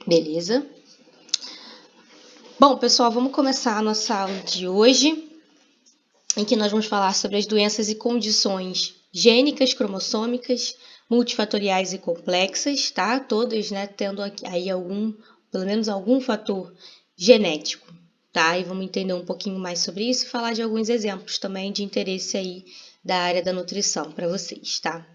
Beleza? Bom, pessoal, vamos começar a nossa aula de hoje, em que nós vamos falar sobre as doenças e condições gênicas, cromossômicas, multifatoriais e complexas, tá? Todas, né, tendo aí pelo menos algum fator genético, tá? E vamos entender um pouquinho mais sobre isso e falar de alguns exemplos também de interesse aí da área da nutrição para vocês, tá?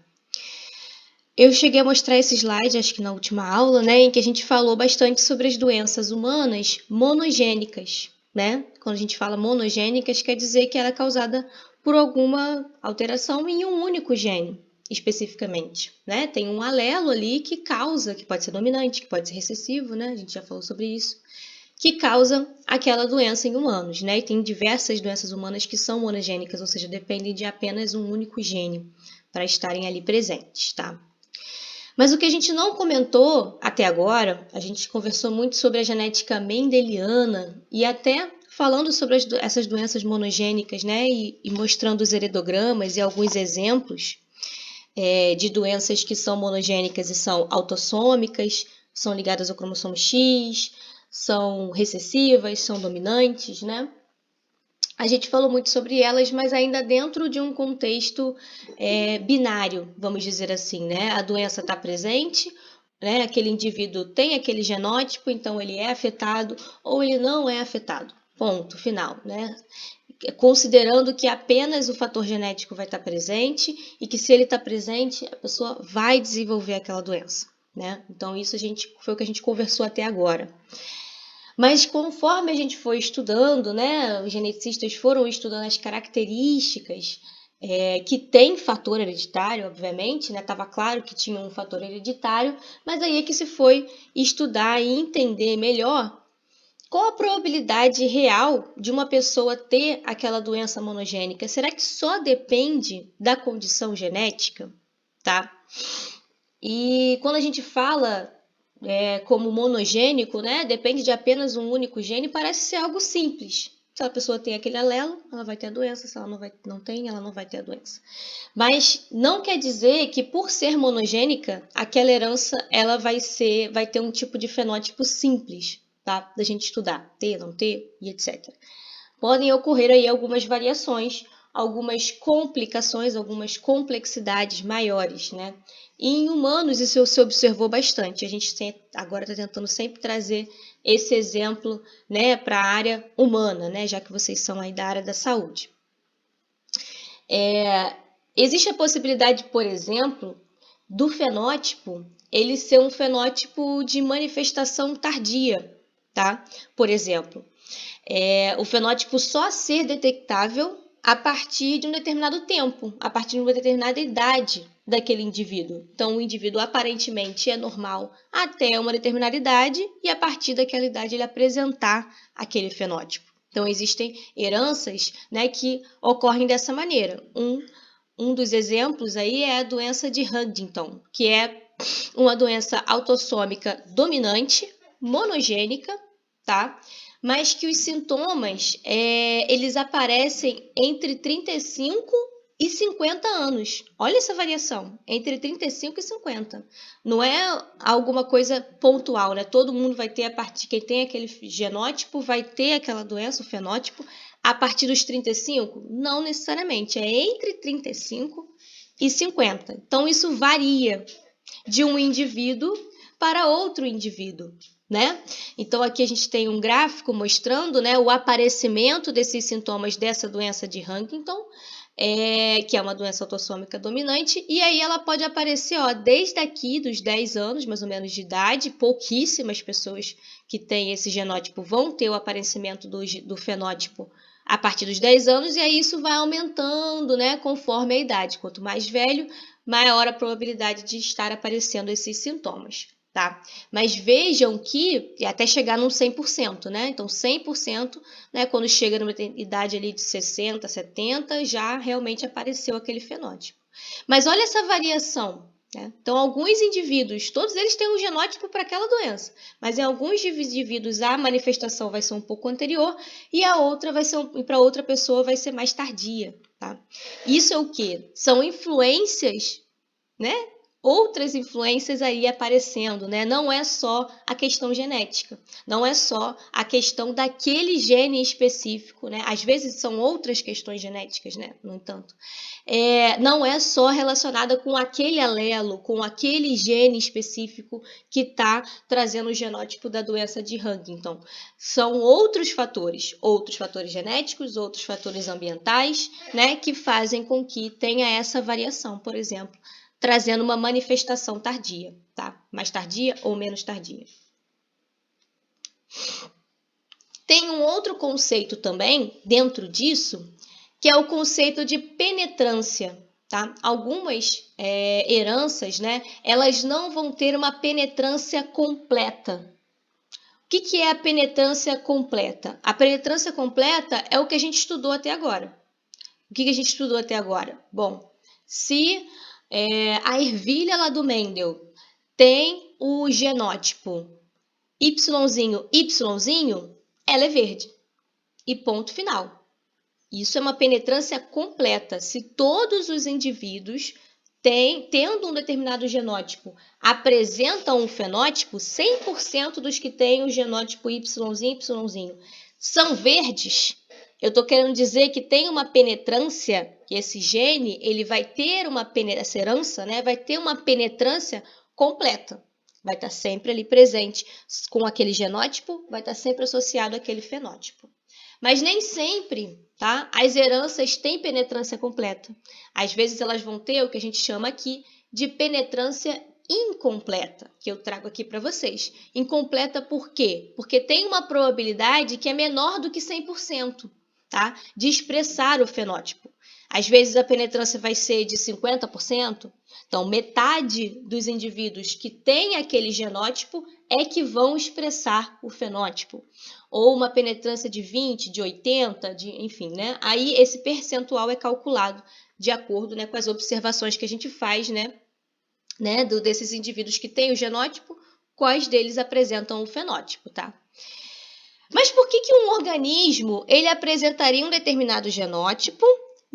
Eu cheguei a mostrar esse slide, acho que na última aula, né, em que a gente falou bastante sobre as doenças humanas monogênicas, né? Quando a gente fala monogênicas, quer dizer que ela é causada por alguma alteração em um único gene, especificamente, né? Tem um alelo ali que causa, que pode ser dominante, que pode ser recessivo, né? A gente já falou sobre isso, que causa aquela doença em humanos, né? E tem diversas doenças humanas que são monogênicas, ou seja, dependem de apenas um único gene para estarem ali presentes, tá? Mas o que a gente não comentou até agora, a gente conversou muito sobre a genética mendeliana e até falando sobre essas doenças monogênicas, né? E mostrando os heredogramas e alguns exemplos de doenças que são monogênicas e são autossômicas, são ligadas ao cromossomo X, são recessivas, são dominantes, né? A gente falou muito sobre elas, mas ainda dentro de um contexto binário, vamos dizer assim, né? A doença está presente, né? Aquele indivíduo tem aquele genótipo, então ele é afetado ou ele não é afetado. Ponto final, né? Considerando que apenas o fator genético vai estar presente e que se ele está presente, a pessoa vai desenvolver aquela doença, né? Então isso foi o que a gente conversou até agora. Mas conforme a gente foi estudando, né, os geneticistas foram estudando as características que tem fator hereditário, obviamente, né? Estava claro que tinha um fator hereditário, mas aí é que se foi estudar e entender melhor qual a probabilidade real de uma pessoa ter aquela doença monogênica. Será que só depende da condição genética? Tá? E quando a gente fala como monogênico, né, depende de apenas um único gene, parece ser algo simples. Se a pessoa tem aquele alelo, ela vai ter a doença. Se ela não tem, ela não vai ter a doença. Mas não quer dizer que por ser monogênica, aquela herança ela vai ter um tipo de fenótipo simples, tá? Da gente estudar, ter, não ter e etc. Podem ocorrer aí algumas variações, algumas complicações, algumas complexidades maiores, né? E em humanos isso se observou bastante. A gente agora está tentando sempre trazer esse exemplo, né, para a área humana, né, já que vocês são aí da área da saúde. Existe a possibilidade, por exemplo, do fenótipo ele ser um fenótipo de manifestação tardia, tá? Por exemplo, o fenótipo só ser detectável a partir de um determinado tempo, a partir de uma determinada idade daquele indivíduo. Então, o indivíduo aparentemente é normal até uma determinada idade e a partir daquela idade ele apresentar aquele fenótipo. Então, existem heranças, né, que ocorrem dessa maneira. Um dos exemplos aí é a doença de Huntington, que é uma doença autossômica dominante, monogênica, tá? Mas que os sintomas eles aparecem entre 35 e 50 anos. Olha essa variação, entre 35 e 50. Não é alguma coisa pontual, né? Todo mundo vai ter a partir, quem tem aquele genótipo vai ter aquela doença, o fenótipo, a partir dos 35? Não necessariamente, é entre 35 e 50. Então isso varia de um indivíduo para outro indivíduo, né? Então aqui a gente tem um gráfico mostrando, né, o aparecimento desses sintomas dessa doença de Huntington, que é uma doença autossômica dominante, e aí ela pode aparecer, ó, desde aqui dos 10 anos, mais ou menos, de idade. Pouquíssimas pessoas que têm esse genótipo vão ter o aparecimento do fenótipo a partir dos 10 anos, e aí isso vai aumentando, né, conforme a idade. Quanto mais velho, maior a probabilidade de estar aparecendo esses sintomas, tá? Mas vejam que até chegar num 100%, né? Então 100%, né, quando chega numa idade ali de 60, 70, já realmente apareceu aquele fenótipo. Mas olha essa variação, né? Então alguns indivíduos, todos eles têm um genótipo para aquela doença, mas em alguns indivíduos a manifestação vai ser um pouco anterior e a outra para outra pessoa vai ser mais tardia, tá? Isso é o quê? São influências, né, outras influências aí aparecendo, né? Não é só a questão genética, não é só a questão daquele gene específico, né? Às vezes são outras questões genéticas, né? No entanto, não é só relacionada com aquele alelo, com aquele gene específico que está trazendo o genótipo da doença de Huntington. São outros fatores genéticos, outros fatores ambientais, né? Que fazem com que tenha essa variação, por exemplo, trazendo uma manifestação tardia, tá? Mais tardia ou menos tardia. Tem um outro conceito também dentro disso, que é o conceito de penetrância, tá? Algumas heranças, né? Elas não vão ter uma penetrância completa. O que é a penetrância completa? A penetrância completa é o que a gente estudou até agora. O que a gente estudou até agora? Bom, se a ervilha lá do Mendel tem o genótipo YY, ela é verde. E ponto final. Isso é uma penetrância completa. Se todos os indivíduos tendo um determinado genótipo apresentam um fenótipo, 100% dos que têm o genótipo YY são verdes, eu estou querendo dizer que tem uma penetrância, que esse gene ele vai ter essa herança, né, vai ter uma penetrância completa. Vai estar sempre ali presente com aquele genótipo, vai estar sempre associado àquele fenótipo. Mas nem sempre, tá? As heranças têm penetrância completa. Às vezes elas vão ter o que a gente chama aqui de penetrância incompleta, que eu trago aqui para vocês. Incompleta por quê? Porque tem uma probabilidade que é menor do que 100%, tá? De expressar o fenótipo. Às vezes a penetrância vai ser de 50%, então metade dos indivíduos que têm aquele genótipo é que vão expressar o fenótipo. Ou uma penetrância de 20, de 80, enfim, né? Aí esse percentual é calculado de acordo, né, com as observações que a gente faz, né, desses indivíduos que têm o genótipo, quais deles apresentam o fenótipo, tá? Mas por que um organismo ele apresentaria um determinado genótipo,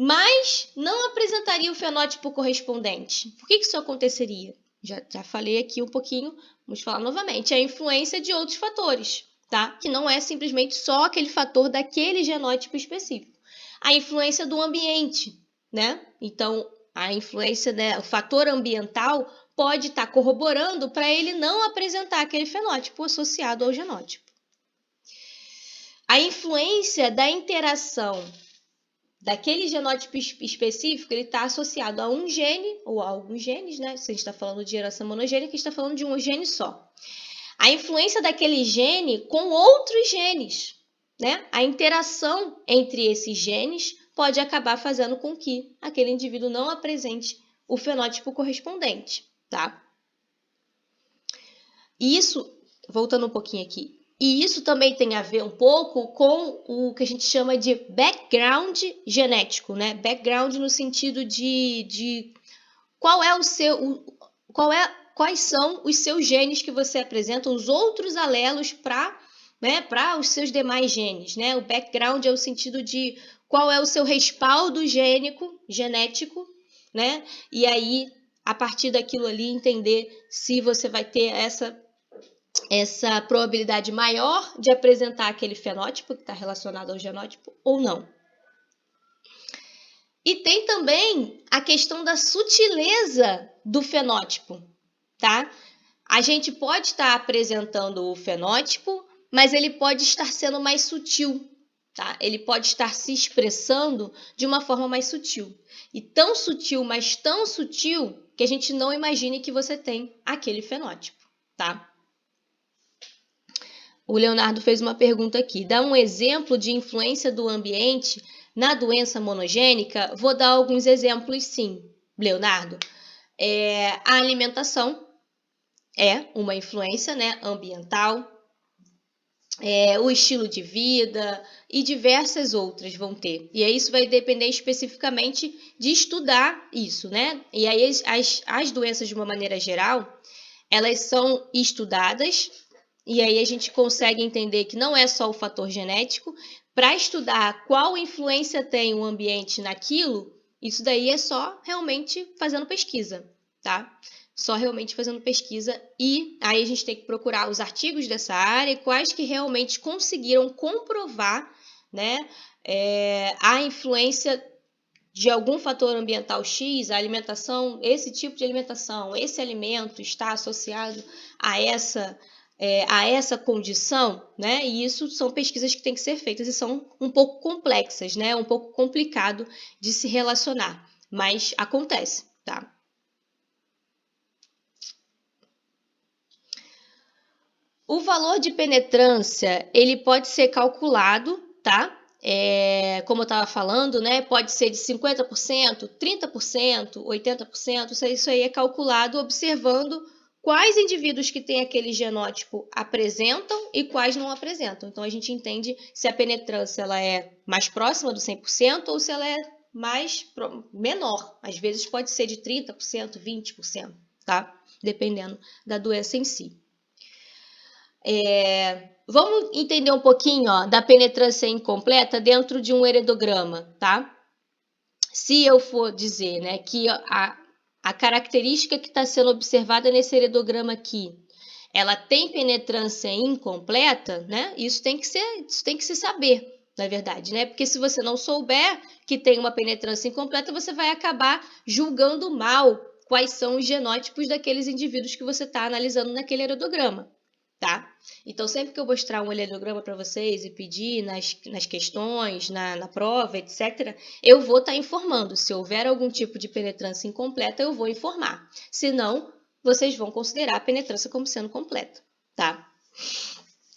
mas não apresentaria o fenótipo correspondente? Por que isso aconteceria? Já falei aqui um pouquinho, vamos falar novamente. A influência de outros fatores, tá? Que não é simplesmente só aquele fator daquele genótipo específico. A influência do ambiente, né? Então, a influência, né, o fator ambiental pode estar corroborando para ele não apresentar aquele fenótipo associado ao genótipo. A influência da interação daquele genótipo específico, ele está associado a um gene, ou a alguns genes, né? Se a gente está falando de herança monogênica, a gente está falando de um gene só. A influência daquele gene com outros genes, né? A interação entre esses genes pode acabar fazendo com que aquele indivíduo não apresente o fenótipo correspondente, tá? E isso, voltando um pouquinho aqui, e isso também tem a ver um pouco com o que a gente chama de background genético, né? Background no sentido de quais são os seus genes que você apresenta, os outros alelos para os seus demais genes, né? O background é o sentido de qual é o seu respaldo genético, né? E aí, a partir daquilo ali, entender se você vai ter essa probabilidade maior de apresentar aquele fenótipo que está relacionado ao genótipo ou não. E tem também a questão da sutileza do fenótipo, tá? A gente pode estar apresentando o fenótipo, mas ele pode estar sendo mais sutil, tá? Ele pode estar se expressando de uma forma mais sutil. E tão sutil, mas tão sutil, que a gente não imagine que você tem aquele fenótipo, tá? O Leonardo fez uma pergunta aqui. Dá um exemplo de influência do ambiente na doença monogênica? Vou dar alguns exemplos, sim, Leonardo. A alimentação é uma influência, né, ambiental. O estilo de vida e diversas outras vão ter. E aí isso vai depender especificamente de estudar isso, né? E aí as doenças, de uma maneira geral, elas são estudadas. E aí a gente consegue entender que não é só o fator genético. Para estudar qual influência tem o ambiente naquilo, isso daí é só realmente fazendo pesquisa, tá? só realmente fazendo pesquisa, e aí a gente tem que procurar os artigos dessa área, quais que realmente conseguiram comprovar, né, a influência de algum fator ambiental X, a alimentação, esse tipo de alimentação, esse alimento está associado a essa condição, né? E isso são pesquisas que têm que ser feitas e são um pouco complexas, né? Um pouco complicado de se relacionar, mas acontece, tá? O valor de penetrância, ele pode ser calculado, tá? Como eu estava falando, né? Pode ser de 50%, 30%, 80%. Isso aí é calculado observando quais indivíduos que têm aquele genótipo apresentam e quais não apresentam. Então, a gente entende se a penetrância ela é mais próxima do 100% ou se ela é menor. Às vezes pode ser de 30%, 20%, tá? Dependendo da doença em si. Vamos entender um pouquinho, ó, da penetrância incompleta dentro de um heredograma, tá? Se eu for dizer, né, que a característica que está sendo observada nesse heredograma aqui, ela tem penetrância incompleta, né? Isso tem que se saber, na verdade, né? Porque se você não souber que tem uma penetrância incompleta, você vai acabar julgando mal quais são os genótipos daqueles indivíduos que você está analisando naquele heredograma. Tá? Então, sempre que eu mostrar um heredograma para vocês e pedir nas questões, na prova, etc., eu vou estar informando. Se houver algum tipo de penetrância incompleta, eu vou informar. Se não, vocês vão considerar a penetrância como sendo completa. Tá?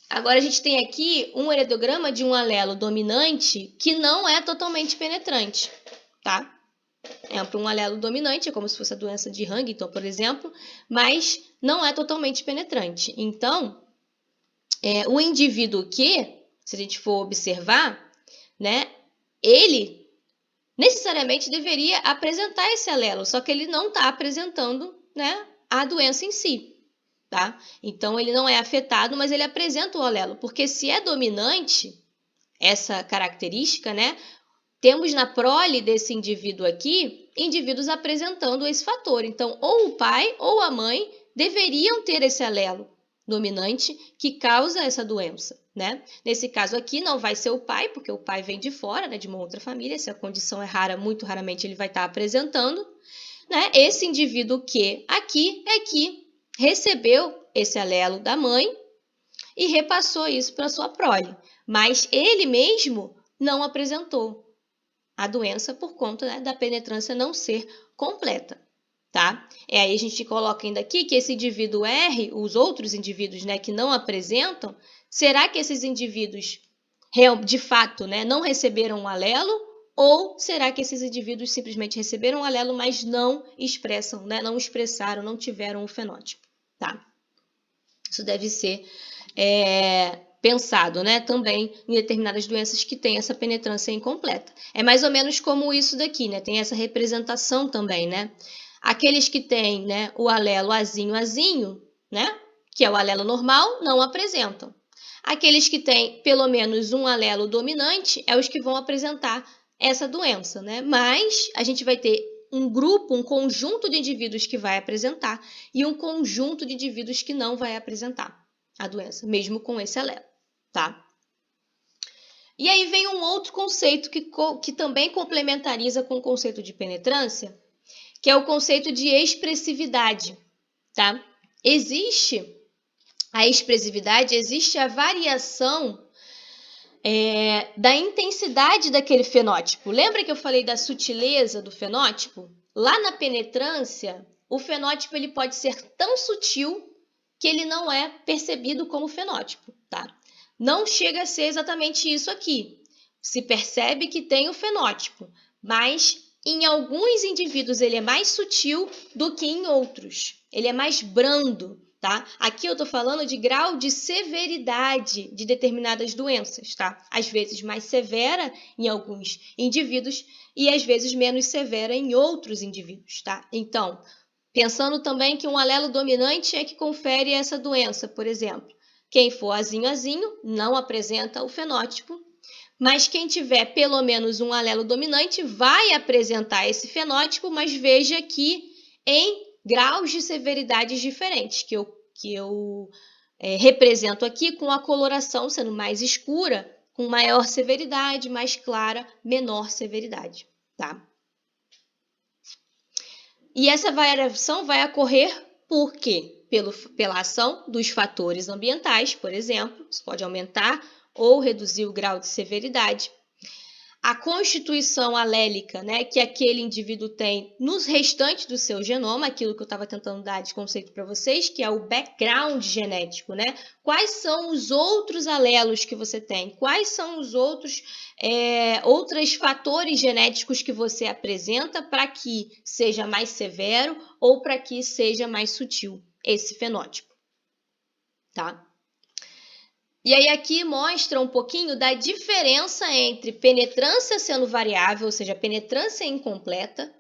Agora, a gente tem aqui um heredograma de um alelo dominante que não é totalmente penetrante. Tá? Para um alelo dominante, é como se fosse a doença de Huntington, por exemplo, mas não é totalmente penetrante. Então, o indivíduo que, se a gente for observar, né, ele necessariamente deveria apresentar esse alelo, só que ele não está apresentando, né, a doença em si. Tá? Então, ele não é afetado, mas ele apresenta o alelo, porque se é dominante essa característica, né, temos na prole desse indivíduo aqui, indivíduos apresentando esse fator. Então, ou o pai ou a mãe deveriam ter esse alelo dominante que causa essa doença, né? Nesse caso aqui não vai ser o pai, porque o pai vem de fora, né, de uma outra família. Se a condição é rara, muito raramente ele vai estar apresentando, né? Esse indivíduo que aqui é que recebeu esse alelo da mãe e repassou isso para sua prole, mas ele mesmo não apresentou a doença por conta, né, da penetrância não ser completa, tá? Aí a gente coloca ainda aqui que esse indivíduo R, os outros indivíduos, né, que não apresentam, será que esses indivíduos de fato, né, não receberam um alelo? Ou será que esses indivíduos simplesmente receberam um alelo, mas não expressam, né, não expressaram, não tiveram o fenótipo, tá? Isso deve ser pensado, né, também em determinadas doenças que têm essa penetrância incompleta. É mais ou menos como isso daqui, né? Tem essa representação também, né? Aqueles que têm, né, o alelo azinho, né, que é o alelo normal, não apresentam. Aqueles que têm pelo menos um alelo dominante é os que vão apresentar essa doença, né? Mas a gente vai ter um grupo, um conjunto de indivíduos que vai apresentar e um conjunto de indivíduos que não vai apresentar a doença, mesmo com esse alelo, tá? E aí vem um outro conceito que também complementariza com o conceito de penetrância, que é o conceito de expressividade, tá? Existe a expressividade, existe a variação da intensidade daquele fenótipo. Lembra que eu falei da sutileza do fenótipo? Lá na penetrância, o fenótipo ele pode ser tão sutil que ele não é percebido como fenótipo, tá? Não chega a ser exatamente isso aqui. Se percebe que tem o fenótipo, mas em alguns indivíduos ele é mais sutil do que em outros. Ele é mais brando, tá? Aqui eu tô falando de grau de severidade de determinadas doenças, tá? Às vezes mais severa em alguns indivíduos e às vezes menos severa em outros indivíduos, tá? Então, pensando também que um alelo dominante é que confere essa doença, por exemplo. Quem for azinho não apresenta o fenótipo, mas quem tiver pelo menos um alelo dominante vai apresentar esse fenótipo, mas veja que em graus de severidades diferentes, que eu represento aqui com a coloração sendo mais escura, com maior severidade, mais clara, menor severidade, tá? E essa variação vai ocorrer por quê? Pela ação dos fatores ambientais, por exemplo, isso pode aumentar ou reduzir o grau de severidade. A constituição alélica, né, que aquele indivíduo tem nos restantes do seu genoma, aquilo que eu estava tentando dar de conceito para vocês, que é o background genético, né? Quais são os outros alelos que você tem? Quais são os outros fatores genéticos que você apresenta para que seja mais severo ou para que seja mais sutil esse fenótipo, tá? E aí aqui mostra um pouquinho da diferença entre penetrância sendo variável, ou seja, penetrância incompleta,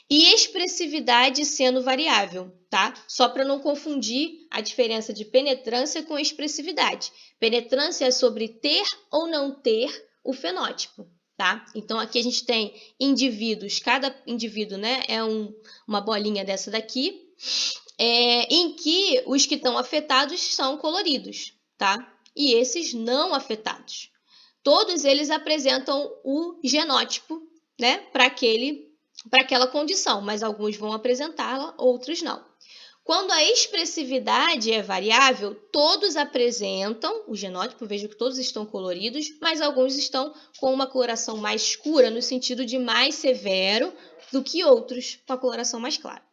e expressividade sendo variável, tá? Só para não confundir a diferença de penetrância com expressividade. Penetrância é sobre ter ou não ter o fenótipo, tá? Então aqui a gente tem indivíduos, cada indivíduo, né, é uma bolinha dessa daqui, em que os que estão afetados são coloridos, tá? E esses não afetados. Todos eles apresentam o genótipo, né, para aquela condição, mas alguns vão apresentá-la, outros não. Quando a expressividade é variável, todos apresentam o genótipo, vejo que todos estão coloridos, mas alguns estão com uma coloração mais escura, no sentido de mais severo do que outros com a coloração mais clara.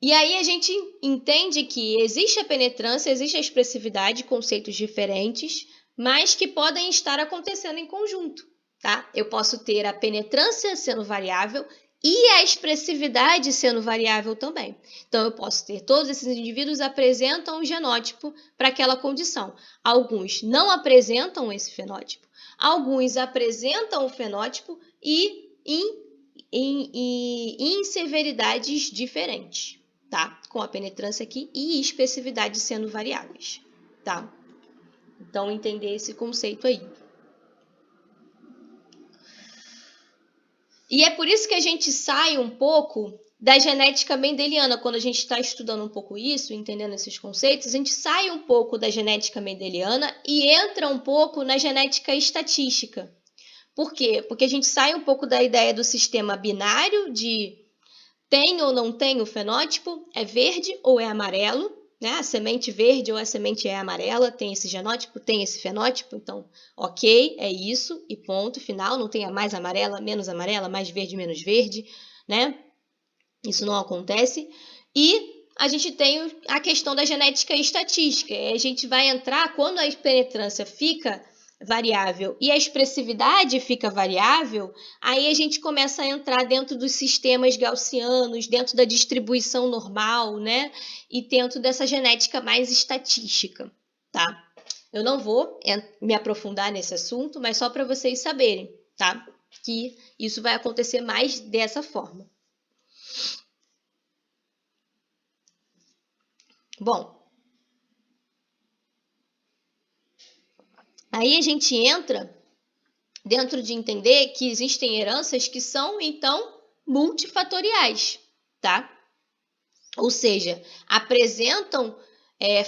E aí a gente entende que existe a penetrância, existe a expressividade, conceitos diferentes, mas que podem estar acontecendo em conjunto, tá? Eu posso ter a penetrância sendo variável e a expressividade sendo variável também. Então, eu posso ter todos esses indivíduos apresentam um genótipo para aquela condição. Alguns não apresentam esse fenótipo, alguns apresentam o fenótipo e em severidades diferentes. Tá? Com a penetrância aqui e expressividade sendo variáveis, tá? Então, entender esse conceito aí. E é por isso que a gente sai um pouco da genética mendeliana, quando a gente está estudando um pouco isso, entendendo esses conceitos, a gente sai um pouco da genética mendeliana e entra um pouco na genética estatística. Por quê? Porque a gente sai um pouco da ideia do sistema binário de tem ou não tem o fenótipo, é verde ou é amarelo, né? A semente verde ou a semente é amarela, tem esse genótipo, tem esse fenótipo, então, ok, é isso, e ponto, final, não tem a mais amarela, mais verde, menos verde, né? Isso não acontece. E a gente tem a questão da genética estatística, a gente vai entrar, quando a penetrância fica variável e a expressividade fica variável, aí a gente começa a entrar dentro dos sistemas gaussianos, dentro da distribuição normal, né? E dentro dessa genética mais estatística, tá? Eu não vou me aprofundar nesse assunto, mas só para vocês saberem, tá? Que isso vai acontecer mais dessa forma. Bom, aí a gente entra dentro de entender que existem heranças que são, então, multifatoriais, tá? Ou seja, apresentam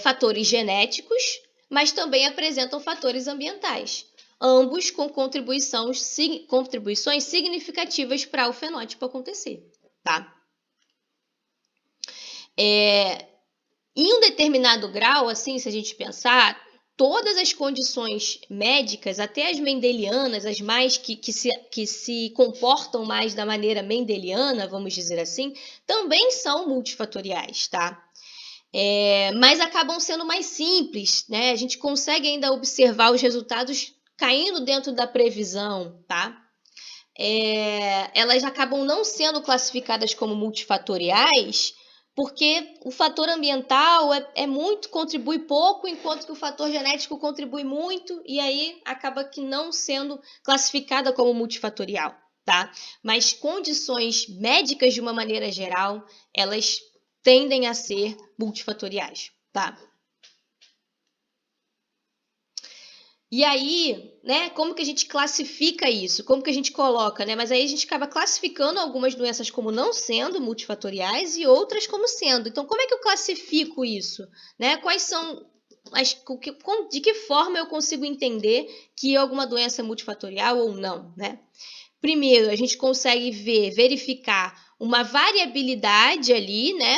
fatores genéticos, mas também apresentam fatores ambientais, ambos com contribuições significativas para o fenótipo acontecer, tá? Em um determinado grau, assim, se a gente pensar, todas as condições médicas, até as mendelianas, as mais que se comportam mais da maneira mendeliana, vamos dizer assim, também são multifatoriais, tá? Mas acabam sendo mais simples, né? A gente consegue ainda observar os resultados caindo dentro da previsão, tá? Elas acabam não sendo classificadas como multifatoriais, porque o fator ambiental contribui pouco, enquanto que o fator genético contribui muito, e aí acaba que não sendo classificada como multifatorial, tá? Mas condições médicas, de uma maneira geral, elas tendem a ser multifatoriais, tá? E aí, né, como que a gente classifica isso? Como que a gente coloca, né? Mas aí a gente acaba classificando algumas doenças como não sendo multifatoriais e outras como sendo. Então, como é que eu classifico isso? Né? Quais são de que forma eu consigo entender que alguma doença é multifatorial ou não, né? Primeiro, a gente consegue verificar uma variabilidade ali, né?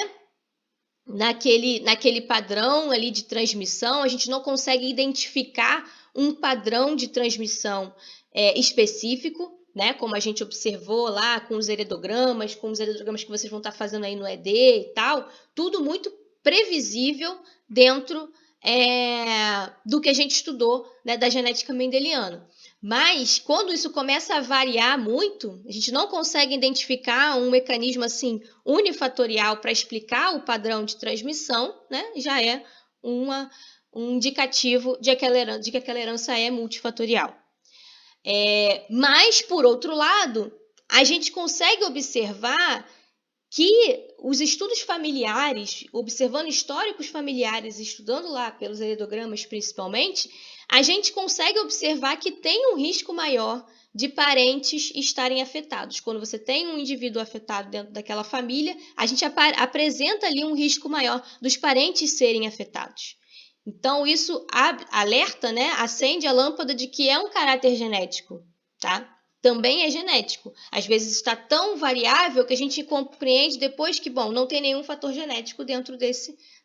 Naquele padrão ali de transmissão, a gente não consegue identificar um padrão de transmissão específico, né? Como a gente observou lá com os heredogramas que vocês vão estar fazendo aí no ED e tal, tudo muito previsível dentro do que a gente estudou, né, da genética mendeliana. Mas, quando isso começa a variar muito, a gente não consegue identificar um mecanismo assim unifatorial para explicar o padrão de transmissão, né? Já é um indicativo de que aquela herança é multifatorial. Mas, por outro lado, a gente consegue observar que os estudos familiares, observando históricos familiares, estudando lá pelos heredogramas principalmente, a gente consegue observar que tem um risco maior de parentes estarem afetados. Quando você tem um indivíduo afetado dentro daquela família, a gente apresenta ali um risco maior dos parentes serem afetados. Então, isso alerta, né, acende a lâmpada de que é um caráter genético, tá? Também é genético. Às vezes está tão variável que a gente compreende depois que, bom, não tem nenhum fator genético dentro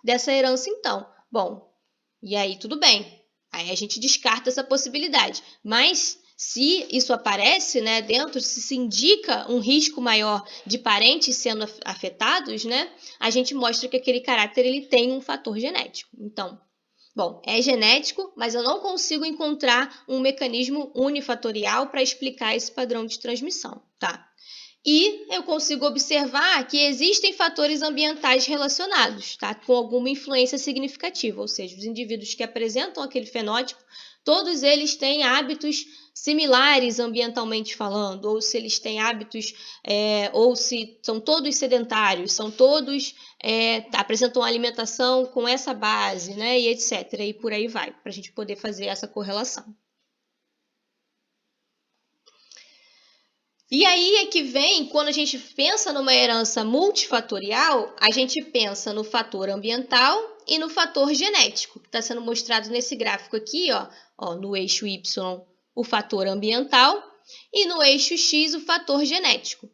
dessa herança, então. Bom, e aí tudo bem. Aí a gente descarta essa possibilidade. Mas se isso aparece, né, dentro, se indica um risco maior de parentes sendo afetados, né, a gente mostra que aquele caráter ele tem um fator genético. Então, bom, é genético, mas eu não consigo encontrar um mecanismo unifatorial para explicar esse padrão de transmissão, tá? E eu consigo observar que existem fatores ambientais relacionados, tá? Com alguma influência significativa, ou seja, os indivíduos que apresentam aquele fenótipo, todos eles têm hábitos similares ambientalmente falando, ou se eles têm hábitos, ou se são todos sedentários, são todos apresentam alimentação com essa base, né? E etc. E por aí vai, para a gente poder fazer essa correlação. E aí é que vem, quando a gente pensa numa herança multifatorial, a gente pensa no fator ambiental e no fator genético, que está sendo mostrado nesse gráfico aqui, ó, no eixo Y, o fator ambiental, e no eixo X, o fator genético.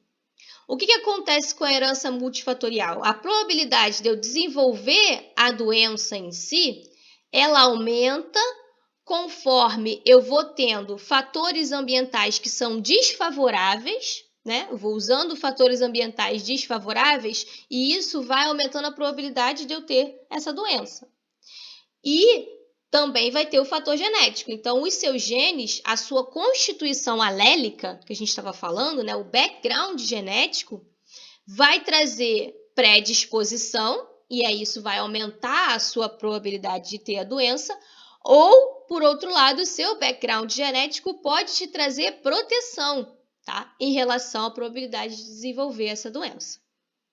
O que acontece com a herança multifatorial? A probabilidade de eu desenvolver a doença em si, ela aumenta conforme eu vou tendo fatores ambientais que são desfavoráveis, né? Eu vou usando fatores ambientais desfavoráveis e isso vai aumentando a probabilidade de eu ter essa doença. E também vai ter o fator genético. Então, os seus genes, a sua constituição alélica, que a gente estava falando, né? O background genético, vai trazer predisposição, e aí isso vai aumentar a sua probabilidade de ter a doença, ou, por outro lado, o seu background genético pode te trazer proteção, tá? Em relação à probabilidade de desenvolver essa doença.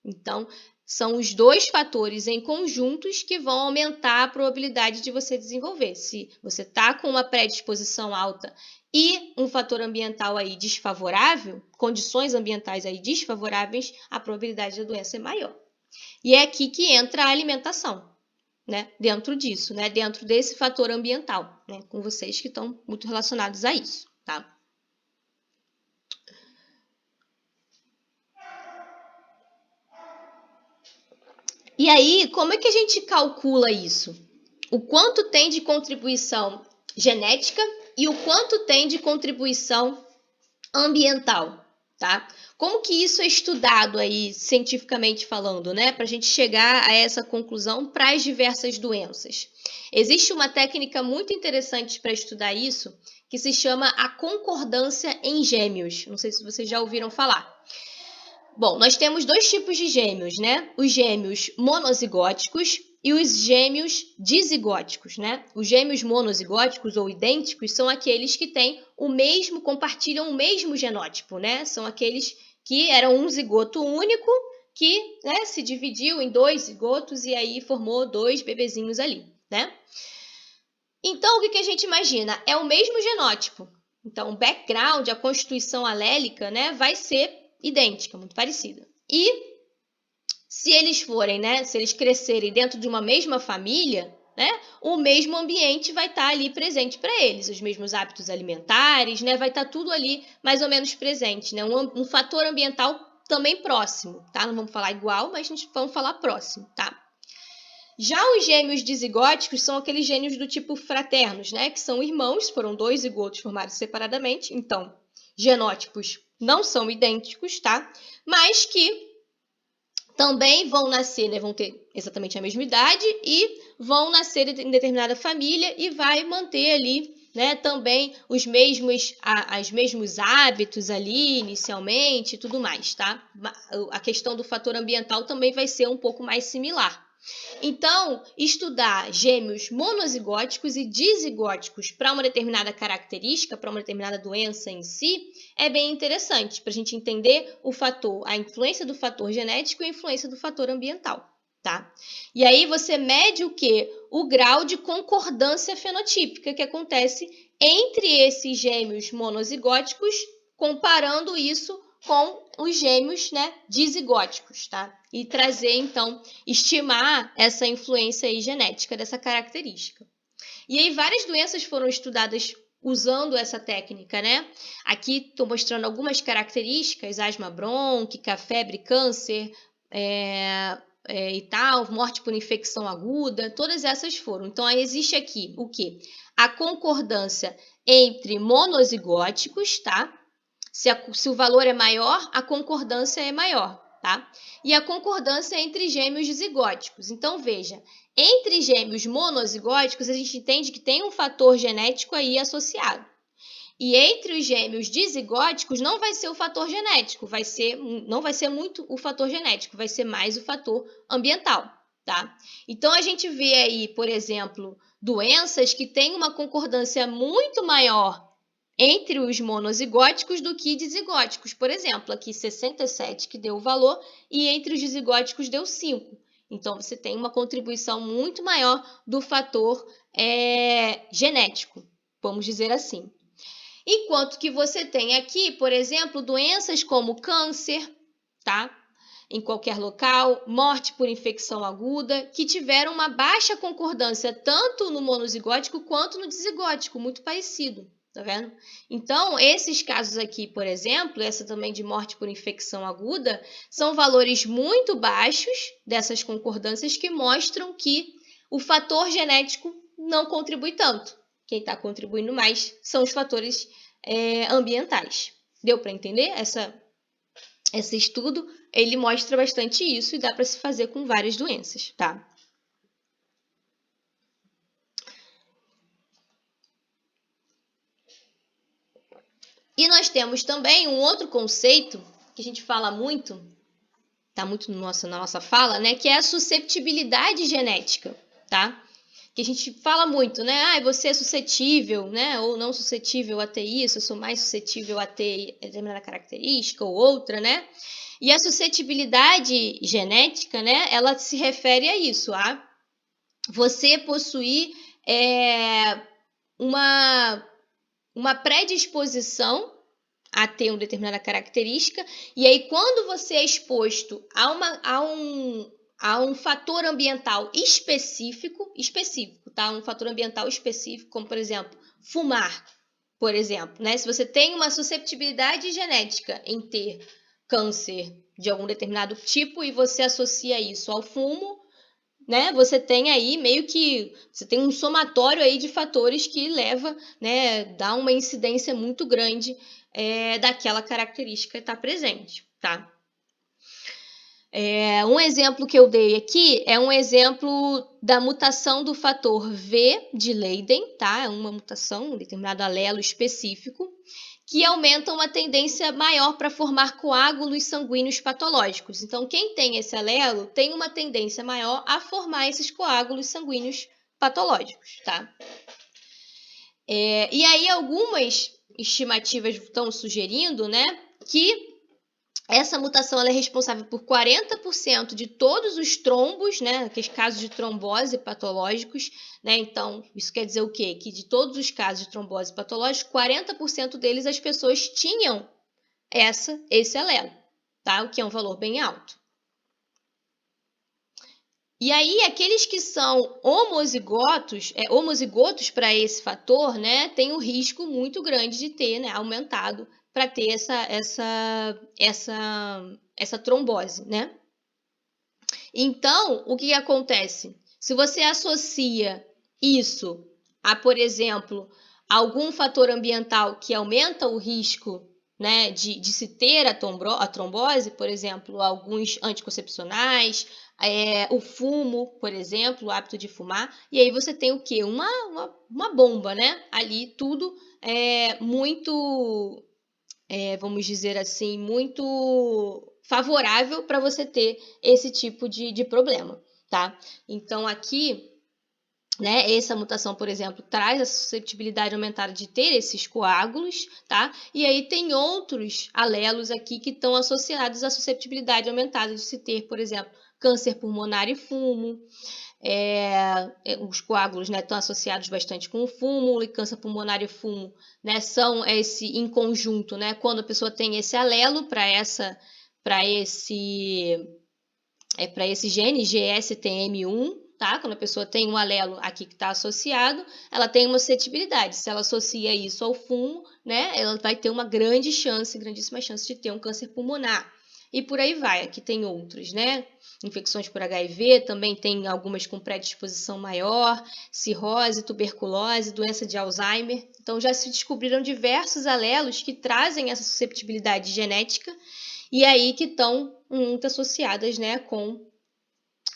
Então, são os dois fatores em conjuntos que vão aumentar a probabilidade de você desenvolver. Se você está com uma predisposição alta e um fator ambiental aí desfavorável, condições ambientais aí desfavoráveis, a probabilidade da doença é maior. E é aqui que entra a alimentação, né? Dentro disso, né? Dentro desse fator ambiental, né? Com vocês que estão muito relacionados a isso, tá? E aí, como é que a gente calcula isso? O quanto tem de contribuição genética e o quanto tem de contribuição ambiental, tá? Como que isso é estudado aí, cientificamente falando, né? Para a gente chegar a essa conclusão para as diversas doenças. Existe uma técnica muito interessante para estudar isso, que se chama a concordância em gêmeos. Não sei se vocês já ouviram falar. Bom, nós temos dois tipos de gêmeos, né? Os gêmeos monozigóticos e os gêmeos dizigóticos, né? Os gêmeos monozigóticos ou idênticos são aqueles que compartilham o mesmo genótipo, né? São aqueles que eram um zigoto único que, né, se dividiu em dois zigotos e aí formou dois bebezinhos ali, né? Então, o que a gente imagina? É o mesmo genótipo. Então, o background, a constituição alélica, né, vai ser idêntica, muito parecida. E se eles forem, né, se eles crescerem dentro de uma mesma família, né, o mesmo ambiente vai estar ali presente para eles, os mesmos hábitos alimentares, né, vai estar tudo ali mais ou menos presente, né, um fator ambiental também próximo, tá? Não vamos falar igual, mas a gente vamos falar próximo, tá? Já os gêmeos dizigóticos são aqueles gêmeos do tipo fraternos, né? Que são irmãos, foram 2 zigotos formados separadamente. Então, genótipos não são idênticos, tá? Mas que também vão nascer, né? Vão ter exatamente a mesma idade e vão nascer em determinada família e vai manter ali, né? Também os mesmos hábitos ali inicialmente e tudo mais, tá? A questão do fator ambiental também vai ser um pouco mais similar. Então, estudar gêmeos monozigóticos e dizigóticos para uma determinada característica, para uma determinada doença em si, é bem interessante para a gente entender a influência do fator genético e a influência do fator ambiental, tá? E aí você mede o quê? O grau de concordância fenotípica que acontece entre esses gêmeos monozigóticos, comparando isso com os gêmeos, né, dizigóticos, tá? E trazer, então, estimar essa influência aí genética dessa característica. E aí várias doenças foram estudadas usando essa técnica, né? Aqui estou mostrando algumas características: asma brônquica, febre, câncer, e tal, morte por infecção aguda, todas essas foram. Então, aí existe aqui o quê? A concordância entre monozigóticos, tá? Se o valor é maior, a concordância é maior, tá? E a concordância entre gêmeos dizigóticos. Então, veja, entre gêmeos monozigóticos, a gente entende que tem um fator genético aí associado. E entre os gêmeos dizigóticos, não vai ser o fator genético, não vai ser muito o fator genético, vai ser mais o fator ambiental, tá? Então, a gente vê aí, por exemplo, doenças que têm uma concordância muito maior entre os monozigóticos do que dizigóticos. Por exemplo, aqui 67 que deu o valor e entre os dizigóticos deu 5. Então, você tem uma contribuição muito maior do fator genético, vamos dizer assim. Enquanto que você tem aqui, por exemplo, doenças como câncer, tá? Em qualquer local, morte por infecção aguda, que tiveram uma baixa concordância tanto no monozigótico quanto no dizigótico, muito parecido. Tá vendo? Então, esses casos aqui, por exemplo, essa também de morte por infecção aguda, são valores muito baixos dessas concordâncias que mostram que o fator genético não contribui tanto. Quem está contribuindo mais são os fatores ambientais. Deu para entender? Esse estudo, ele mostra bastante isso e dá para se fazer com várias doenças, tá? E nós temos também um outro conceito que a gente fala muito, tá muito na nossa fala, né? Que é a susceptibilidade genética, tá? Que a gente fala muito, né? Ah, você é suscetível, né? Ou não suscetível a ter isso, eu sou mais suscetível a ter determinada característica ou outra, né? E a suscetibilidade genética, né? Ela se refere a isso, a você possuir uma predisposição a ter uma determinada característica, e aí quando você é exposto a um fator ambiental específico, tá? Um fator ambiental específico, como por exemplo, fumar, por exemplo, né? Se você tem uma susceptibilidade genética em ter câncer de algum determinado tipo e você associa isso ao fumo, né? Você tem aí meio que você tem um somatório aí de fatores que leva, né? Dá uma incidência muito grande daquela característica que está presente, tá? Um exemplo que eu dei aqui é um exemplo da mutação do fator V de Leiden, tá? É uma mutação, um determinado alelo específico, que aumenta uma tendência maior para formar coágulos sanguíneos patológicos. Então, quem tem esse alelo tem uma tendência maior a formar esses coágulos sanguíneos patológicos, tá? E aí algumas estimativas estão sugerindo, né, que Essa mutação ela é responsável por 40% de todos os trombos, né, aqueles casos de trombose patológicos, né? Então, isso quer dizer o quê? Que de todos os casos de trombose patológicos, 40% deles as pessoas tinham esse alelo, tá? O que é um valor bem alto. E aí, aqueles que são homozigotos para esse fator, né, tem um risco muito grande de ter, né, aumentado para ter essa trombose, né? Então, o que acontece? Se você associa isso a, por exemplo, algum fator ambiental que aumenta o risco, né, de se ter a trombose, por exemplo, alguns anticoncepcionais, o fumo, por exemplo, o hábito de fumar, e aí você tem o quê? Uma bomba, né? Ali tudo muito, vamos dizer assim, muito favorável para você ter esse tipo de problema, tá? Então, aqui, né, essa mutação, por exemplo, traz a suscetibilidade aumentada de ter esses coágulos, tá? E aí tem outros alelos aqui que estão associados à suscetibilidade aumentada de se ter, por exemplo, câncer pulmonar e fumo. Os coágulos, né, estão associados bastante com o fumo, e câncer pulmonar e fumo, né, são esse em conjunto, né, quando a pessoa tem esse alelo para esse gene GSTM1, tá? Quando a pessoa tem um alelo aqui que está associado, ela tem uma suscetibilidade. Se ela associa isso ao fumo, né, ela vai ter uma grandíssima chance de ter um câncer pulmonar. E por aí vai. Aqui tem outros, né? Infecções por HIV, também tem algumas com predisposição maior, cirrose, tuberculose, doença de Alzheimer. Então já se descobriram diversos alelos que trazem essa susceptibilidade genética e aí que estão muito associadas, né, com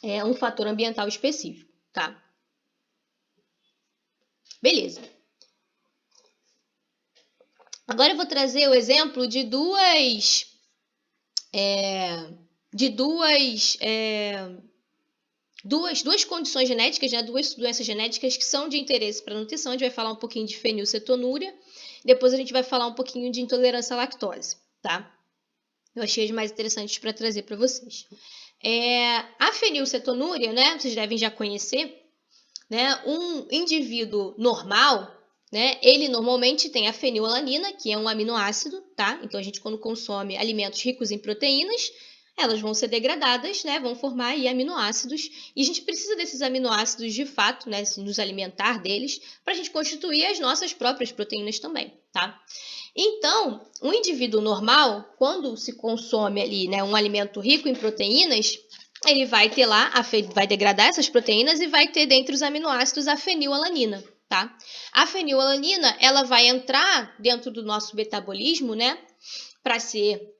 um fator ambiental específico, tá? Beleza. Agora eu vou trazer o exemplo de duas condições genéticas, né, duas doenças genéticas que são de interesse para a nutrição. A gente vai falar um pouquinho de fenilcetonúria, depois a gente vai falar um pouquinho de intolerância à lactose, tá? Eu achei as mais interessantes para trazer para vocês. A fenilcetonúria, né, vocês devem já conhecer, né, um indivíduo normal, né, ele normalmente tem a fenilalanina, que é um aminoácido, tá? Então, a gente quando consome alimentos ricos em proteínas, elas vão ser degradadas, né, vão formar aí aminoácidos, e a gente precisa desses aminoácidos de fato, né, nos alimentar deles, para a gente constituir as nossas próprias proteínas também, tá? Então, um indivíduo normal, quando se consome ali, né, um alimento rico em proteínas, ele vai ter lá, vai degradar essas proteínas e vai ter dentre os aminoácidos a fenilalanina, tá? A fenilalanina, ela vai entrar dentro do nosso metabolismo, né, para ser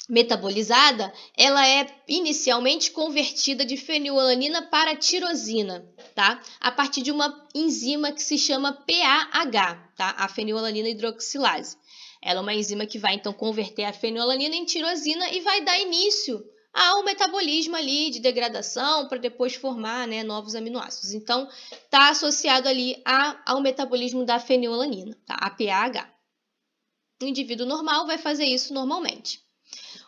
metabolizada, ela é inicialmente convertida de fenilalanina para tirosina, tá? A partir de uma enzima que se chama PAH, tá? A fenilalanina hidroxilase. Ela é uma enzima que vai então converter a fenilalanina em tirosina e vai dar início ao metabolismo ali de degradação para depois formar, né, novos aminoácidos. Então, está associado ali ao metabolismo da fenilalanina, tá? A PAH. O indivíduo normal vai fazer isso normalmente.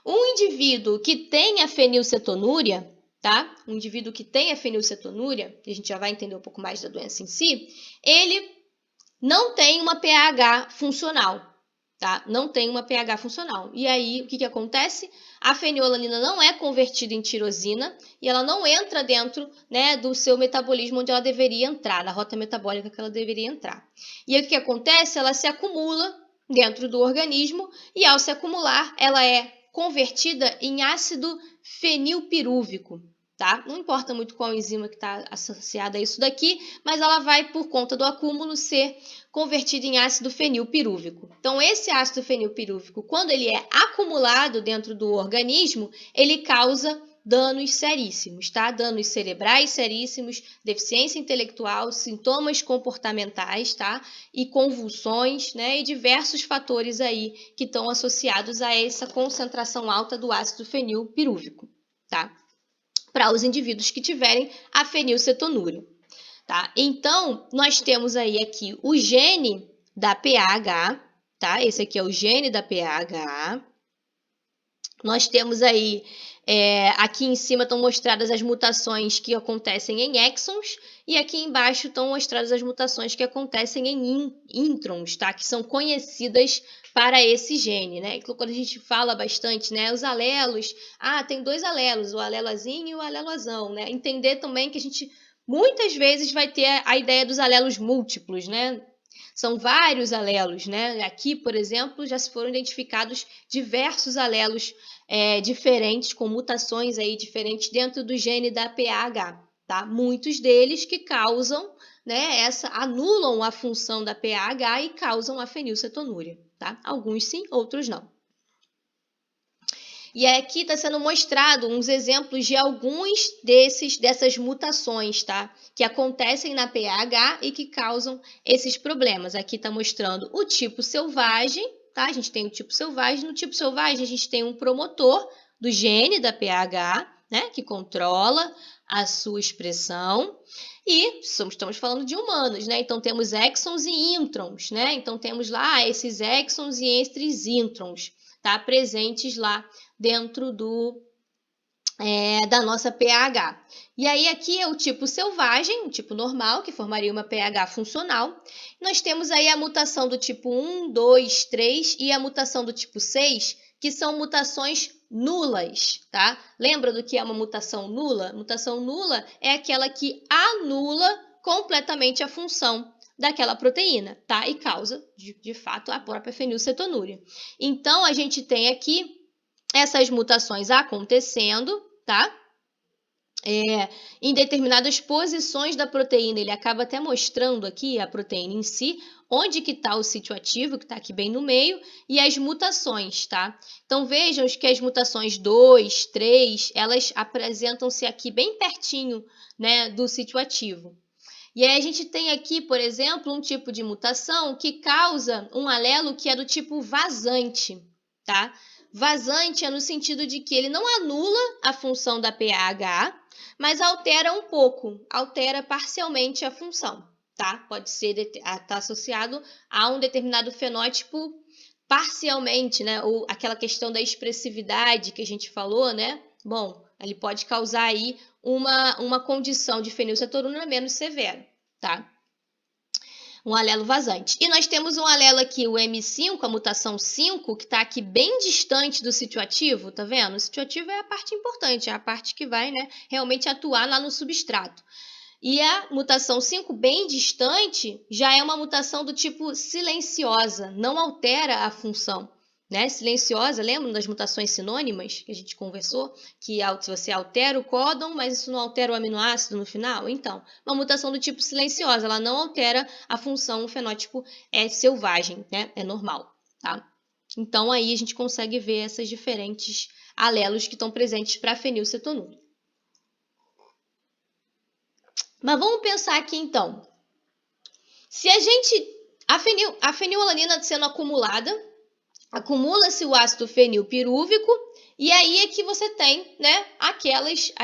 Um indivíduo que tem a fenilcetonúria, tá? Um indivíduo que tem a fenilcetonúria, que a gente já vai entender um pouco mais da doença em si, ele não tem uma pH funcional, tá? Não tem uma pH funcional. E aí, o que acontece? A fenilalanina não é convertida em tirosina e ela não entra dentro, né, do seu metabolismo onde ela deveria entrar, na rota metabólica que ela deveria entrar. E aí, o que acontece? Ela se acumula dentro do organismo e, ao se acumular, ela é convertida em ácido fenilpirúvico, tá? Não importa muito qual enzima que está associada a isso daqui, mas ela vai, por conta do acúmulo, ser convertida em ácido fenilpirúvico. Então, esse ácido fenilpirúvico, quando ele é acumulado dentro do organismo, ele causa danos seríssimos, tá? Danos cerebrais seríssimos, deficiência intelectual, sintomas comportamentais, tá? E convulsões, né? E diversos fatores aí que estão associados a essa concentração alta do ácido fenilpirúvico, tá? Para os indivíduos que tiverem a fenilcetonúria, tá? Então, nós temos aí aqui o gene da PAH, tá? Esse aqui é o gene da PAH. Nós temos aí, aqui em cima estão mostradas as mutações que acontecem em exons, e aqui embaixo estão mostradas as mutações que acontecem em introns, tá? Que são conhecidas para esse gene, né? Então, quando a gente fala bastante, né? Os alelos, tem 2 alelos, o alelo azinho e o alelo azão, né? Entender também que a gente muitas vezes vai ter a ideia dos alelos múltiplos, né? São vários alelos, né? Aqui, por exemplo, já se foram identificados diversos alelos diferentes, com mutações aí diferentes dentro do gene da PAH, tá? Muitos deles que causam, né, anulam a função da PAH e causam a fenilcetonúria, tá? Alguns sim, outros não. E aqui está sendo mostrado uns exemplos de alguns dessas mutações, tá? Que acontecem na PAH e que causam esses problemas. Aqui está mostrando o tipo selvagem, tá? A gente tem o tipo selvagem. No tipo selvagem, a gente tem um promotor do gene da PAH, né? Que controla a sua expressão. E estamos falando de humanos, né? Então temos exons e introns, né? Então temos lá esses exons e esses introns, tá? Presentes lá dentro da nossa PAH. E aí aqui é o tipo selvagem, o tipo normal, que formaria uma PAH funcional. Nós temos aí a mutação do tipo 1, 2, 3 e a mutação do tipo 6, que são mutações nulas, tá? Lembra do que é uma mutação nula? Mutação nula é aquela que anula completamente a função daquela proteína, tá? E causa, de fato, a própria fenilcetonúria. Então, a gente tem aqui essas mutações acontecendo, tá? Em determinadas posições da proteína, ele acaba até mostrando aqui a proteína em si, onde que está o sítio ativo, que está aqui bem no meio, e as mutações, tá? Então vejam que as mutações 2, 3, elas apresentam-se aqui bem pertinho, né, do sítio ativo. E aí a gente tem aqui, por exemplo, um tipo de mutação que causa um alelo que é do tipo vazante, tá? Vazante é no sentido de que ele não anula a função da PAH, mas altera um pouco, altera parcialmente a função, tá? Pode ser tá associado a um determinado fenótipo parcialmente, né? Ou aquela questão da expressividade que a gente falou, né? Bom, ele pode causar aí uma condição de fenilcetonúria menos severa, tá? Um alelo vazante. E nós temos um alelo aqui, o M5, a mutação 5, que está aqui bem distante do sítio ativo, tá vendo? O sítio ativo é a parte importante, é a parte que vai, né, realmente atuar lá no substrato. E a mutação 5, bem distante, já é uma mutação do tipo silenciosa, não altera a função, né? Silenciosa, lembram das mutações sinônimas que a gente conversou? Que você altera o códon, mas isso não altera o aminoácido no final? Então, uma mutação do tipo silenciosa, ela não altera a função, o fenótipo é selvagem, né? É normal, tá? Então, aí a gente consegue ver essas diferentes alelos que estão presentes para a fenilcetonúria. Mas vamos pensar aqui então. Se a fenilalanina sendo acumulada, acumula-se o ácido fenilpirúvico e aí é que você tem, né, aqueles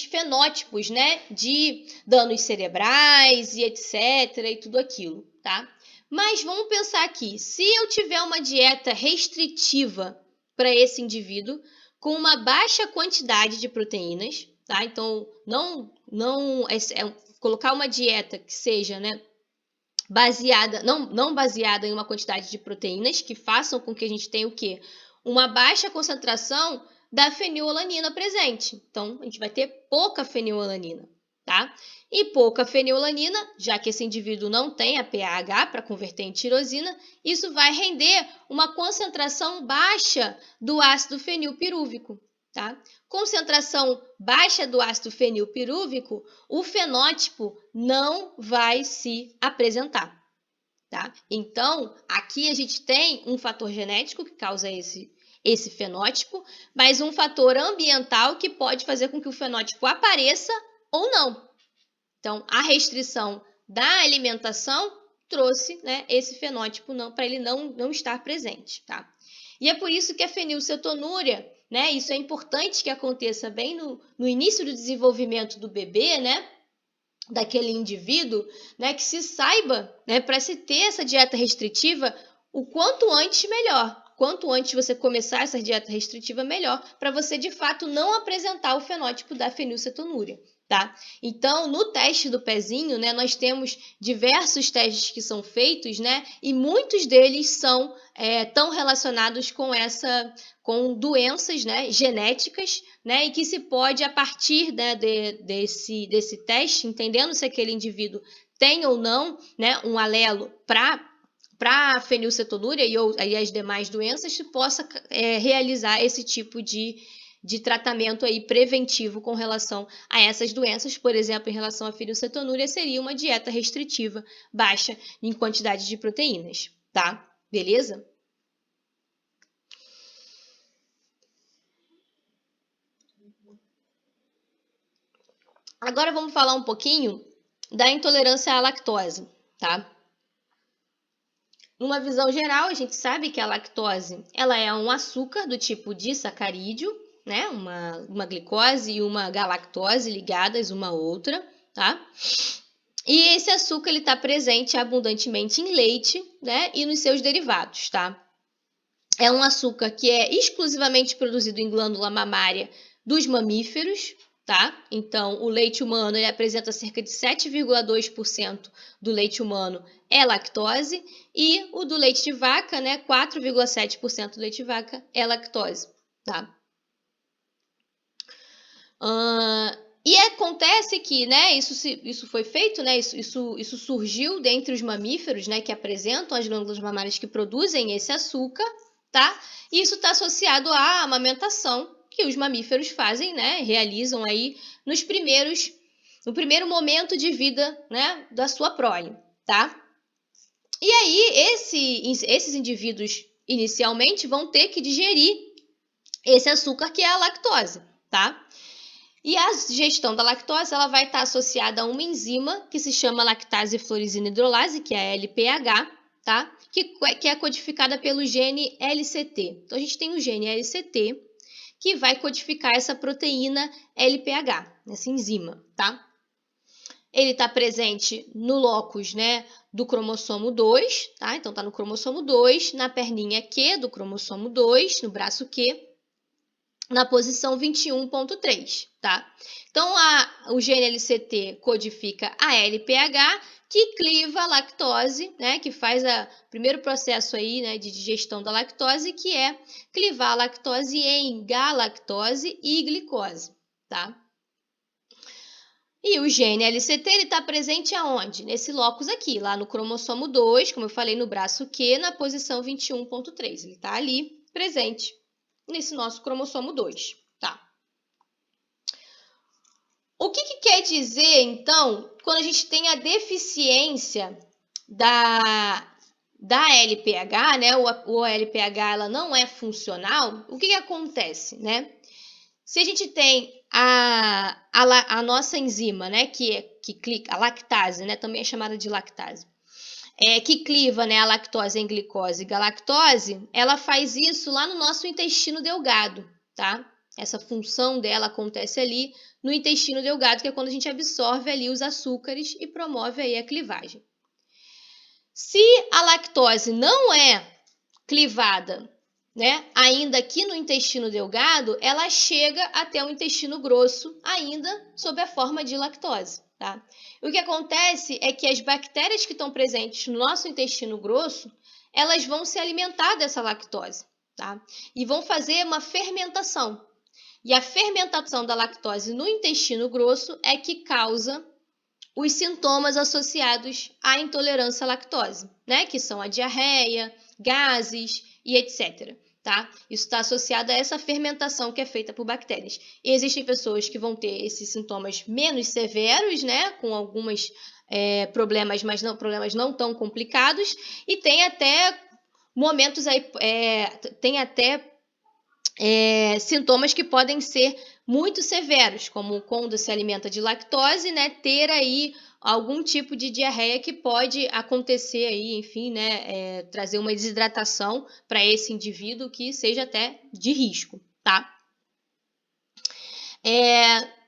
fenótipos, né, de danos cerebrais e etc e tudo aquilo, tá? Mas vamos pensar aqui, se eu tiver uma dieta restritiva para esse indivíduo com uma baixa quantidade de proteínas, tá? Então colocar uma dieta que seja, né, baseada, não baseada em uma quantidade de proteínas que façam com que a gente tenha o quê? Uma baixa concentração da fenilalanina presente. Então, a gente vai ter pouca fenilalanina, tá? E pouca fenilalanina, já que esse indivíduo não tem a PAH para converter em tirosina, isso vai render uma concentração baixa do ácido fenilpirúvico, tá? Concentração baixa do ácido fenilpirúvico, o fenótipo não vai se apresentar, tá? Então, aqui a gente tem um fator genético que causa esse fenótipo, mas um fator ambiental que pode fazer com que o fenótipo apareça ou não. Então, a restrição da alimentação trouxe, né, esse fenótipo para ele não estar presente, tá? E é por isso que a fenilcetonúria, né, isso é importante que aconteça bem no início do desenvolvimento do bebê, né, daquele indivíduo, né, que se saiba, né, para se ter essa dieta restritiva, o quanto antes melhor, quanto antes você começar essa dieta restritiva, melhor, para você de fato não apresentar o fenótipo da fenilcetonúria, tá? Então, no teste do pezinho, né, nós temos diversos testes que são feitos, né, e muitos deles são tão relacionados com doenças, né, genéticas, né, e que se pode, a partir, né, desse teste, entendendo se aquele indivíduo tem ou não, né, um alelo para a fenilcetonúria e as demais doenças, se possa realizar esse tipo de tratamento aí preventivo com relação a essas doenças. Por exemplo, em relação à fenilcetonúria, seria uma dieta restritiva, baixa em quantidade de proteínas, tá? Beleza? Agora vamos falar um pouquinho da intolerância à lactose, tá? Numa visão geral, a gente sabe que a lactose ela é um açúcar do tipo disacarídeo, né? Uma glicose e uma galactose ligadas uma à outra, tá? E esse açúcar ele está presente abundantemente em leite, né? E nos seus derivados, tá? É um açúcar que é exclusivamente produzido em glândula mamária dos mamíferos, tá? Então, o leite humano ele apresenta cerca de 7,2% do leite humano é lactose e o do leite de vaca, né, 4,7% do leite de vaca é lactose, tá? E acontece que, né, isso foi feito, né, isso surgiu dentre os mamíferos, né, que apresentam as glândulas mamárias que produzem esse açúcar, tá? E isso está associado à amamentação que os mamíferos fazem, né, realizam aí no primeiro momento de vida, né, da sua prole, tá? E aí, esses indivíduos, inicialmente, vão ter que digerir esse açúcar que é a lactose, tá? E a digestão da lactose ela vai estar associada a uma enzima que se chama lactase florizina hidrolase, que é a LPH, tá? Que é codificada pelo gene LCT. Então, a gente tem o gene LCT, que vai codificar essa proteína LPH, essa enzima, tá? Ele está presente no locus, né, do cromossomo 2, tá? Então, está no cromossomo 2, na perninha Q do cromossomo 2, no braço Q, na posição 21.3, tá? Então, o gene LCT codifica a LPH, que cliva a lactose, né? Que faz o primeiro processo aí, né, de digestão da lactose, que é clivar a lactose em galactose e glicose, tá? E o gene LCT está presente aonde? Nesse locus aqui, lá no cromossomo 2, como eu falei, no braço Q, na posição 21.3. Ele está ali presente nesse nosso cromossomo 2, tá? O que quer dizer, então, quando a gente tem a deficiência da LPH, né? O LPH ela não é funcional, o que acontece, né? Se a gente tem a nossa enzima, né, que clica, a lactase, né, também é chamada de lactase, que cliva, né, a lactose em glicose e galactose, ela faz isso lá no nosso intestino delgado, tá? Essa função dela acontece ali no intestino delgado, que é quando a gente absorve ali os açúcares e promove aí a clivagem. Se a lactose não é clivada, né, ainda aqui no intestino delgado, ela chega até o intestino grosso, ainda sob a forma de lactose, tá? O que acontece é que as bactérias que estão presentes no nosso intestino grosso, elas vão se alimentar dessa lactose, tá? E vão fazer uma fermentação. E a fermentação da lactose no intestino grosso é que causa os sintomas associados à intolerância à lactose, né? Que são a diarreia, gases e etc. Tá? Isso está associado a essa fermentação que é feita por bactérias. E existem pessoas que vão ter esses sintomas menos severos, né? Com alguns problemas, mas não problemas não tão complicados, e tem até momentos aí, tem até sintomas que podem ser muito severos, como quando se alimenta de lactose, né, ter aí algum tipo de diarreia que pode acontecer aí, enfim, né, trazer uma desidratação para esse indivíduo que seja até de risco, tá?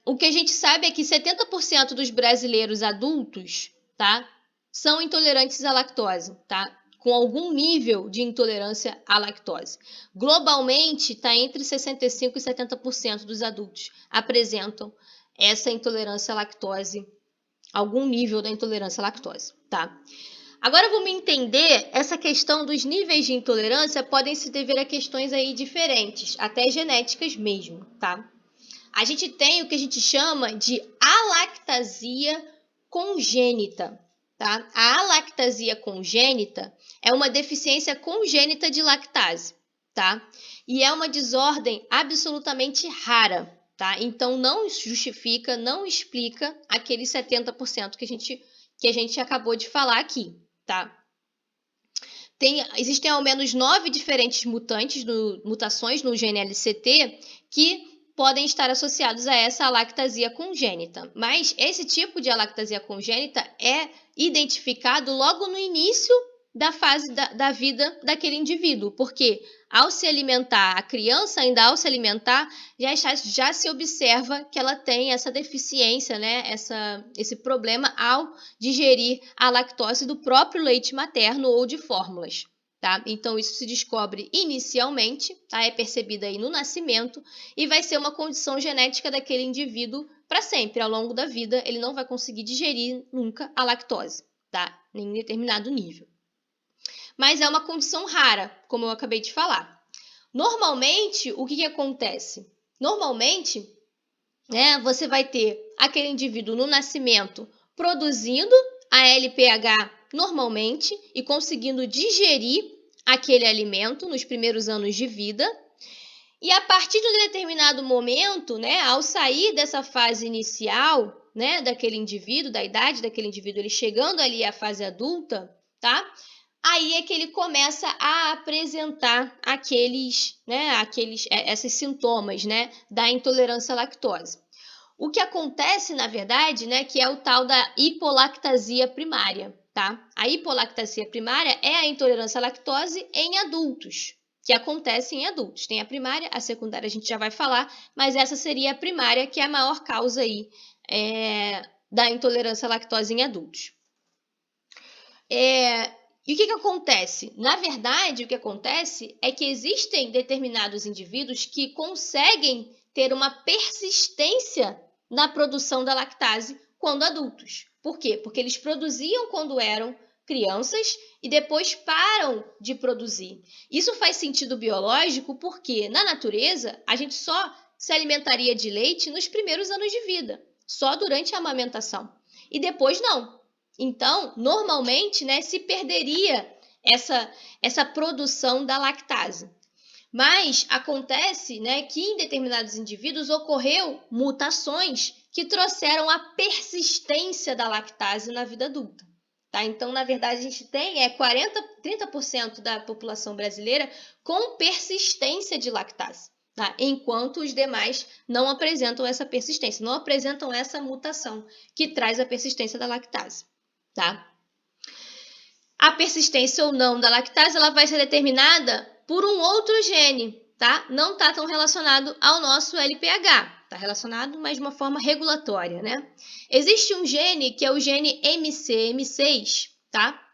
O que a gente sabe é que 70% dos brasileiros adultos, tá, são intolerantes à lactose, tá? com algum nível de intolerância à lactose. Globalmente, está entre 65% e 70% dos adultos apresentam essa intolerância à lactose, algum nível da intolerância à lactose, tá? Agora vamos entender essa questão dos níveis de intolerância podem se dever a questões aí diferentes, até genéticas mesmo, tá? A gente tem o que a gente chama de alactasia congênita, tá? A alactasia congênita é uma deficiência congênita de lactase, tá? E é uma desordem absolutamente rara, tá? Então não justifica, não explica aqueles 70% que a gente acabou de falar aqui, tá? Existem ao menos 9 diferentes mutações no gene LCT que podem estar associados a essa alactasia congênita. Mas esse tipo de alactasia congênita é identificado logo no início da fase da vida daquele indivíduo, porque ao se alimentar, a criança ainda ao se alimentar, já se observa que ela tem essa deficiência, né? Esse problema ao digerir a lactose do próprio leite materno ou de fórmulas. Tá? Então, isso se descobre inicialmente, tá? É percebido aí no nascimento e vai ser uma condição genética daquele indivíduo para sempre. Ao longo da vida, ele não vai conseguir digerir nunca a lactose, tá? Em determinado nível. Mas é uma condição rara, como eu acabei de falar. Normalmente, o que acontece? Normalmente, né, você vai ter aquele indivíduo no nascimento produzindo a LPH normalmente e conseguindo digerir aquele alimento nos primeiros anos de vida. E a partir de um determinado momento, né, ao sair dessa fase inicial, né, daquele indivíduo, da idade daquele indivíduo, ele chegando ali à fase adulta, tá? Aí é que ele começa a apresentar esses sintomas, né, da intolerância à lactose. O que acontece, na verdade, né, que é o tal da hipolactasia primária, tá? A hipolactasia primária é a intolerância à lactose em adultos, que acontece em adultos. Tem a primária, a secundária a gente já vai falar, mas essa seria a primária, que é a maior causa aí da intolerância à lactose em adultos. E o que acontece? Na verdade, o que acontece é que existem determinados indivíduos que conseguem ter uma persistência na produção da lactase quando adultos. Por quê? Porque eles produziam quando eram crianças e depois param de produzir. Isso faz sentido biológico porque, na natureza, a gente só se alimentaria de leite nos primeiros anos de vida, só durante a amamentação. E depois não. Então, normalmente, né, se perderia essa produção da lactase. Mas acontece, né, que em determinados indivíduos ocorreu mutações que trouxeram a persistência da lactase na vida adulta. Tá? Então, na verdade, a gente tem 30% da população brasileira com persistência de lactase, tá? Enquanto os demais não apresentam essa persistência, não apresentam essa mutação que traz a persistência da lactase. Tá? A persistência ou não da lactase ela vai ser determinada por um outro gene, tá? Não está tão relacionado ao nosso LPH, está relacionado, mas de uma forma regulatória, né? Existe um gene que é o gene MCM6, tá?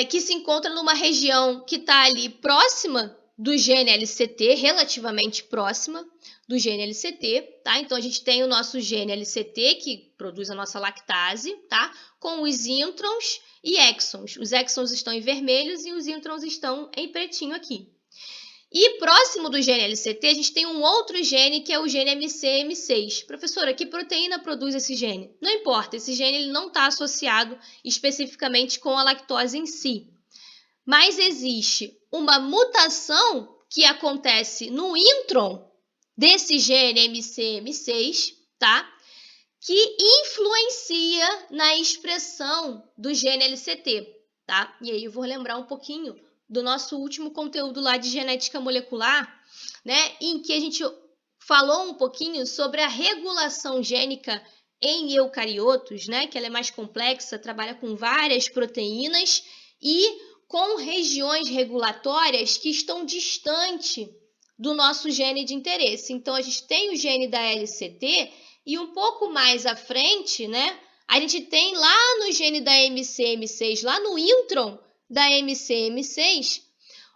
Que se encontra numa região que está ali próxima do gene LCT, relativamente próxima do gene LCT, tá? Então, a gente tem o nosso gene LCT, que produz a nossa lactase, tá? Com os introns e exons. Os exons estão em vermelhos e os introns estão em pretinho aqui. E próximo do gene LCT, a gente tem um outro gene, que é o gene MCM6. Professora, que proteína produz esse gene? Não importa, esse gene ele não está associado especificamente com a lactose em si. Mas existe uma mutação que acontece no intron desse gene MCM6, tá? Que influencia na expressão do gene LCT, tá? E aí eu vou lembrar um pouquinho do nosso último conteúdo lá de genética molecular, né? Em que a gente falou um pouquinho sobre a regulação gênica em eucariotos, né? Que ela é mais complexa, trabalha com várias proteínas e com regiões regulatórias que estão distante do nosso gene de interesse. Então, a gente tem o gene da LCT e um pouco mais à frente, né, a gente tem lá no gene da MCM6, lá no intron, da MCM6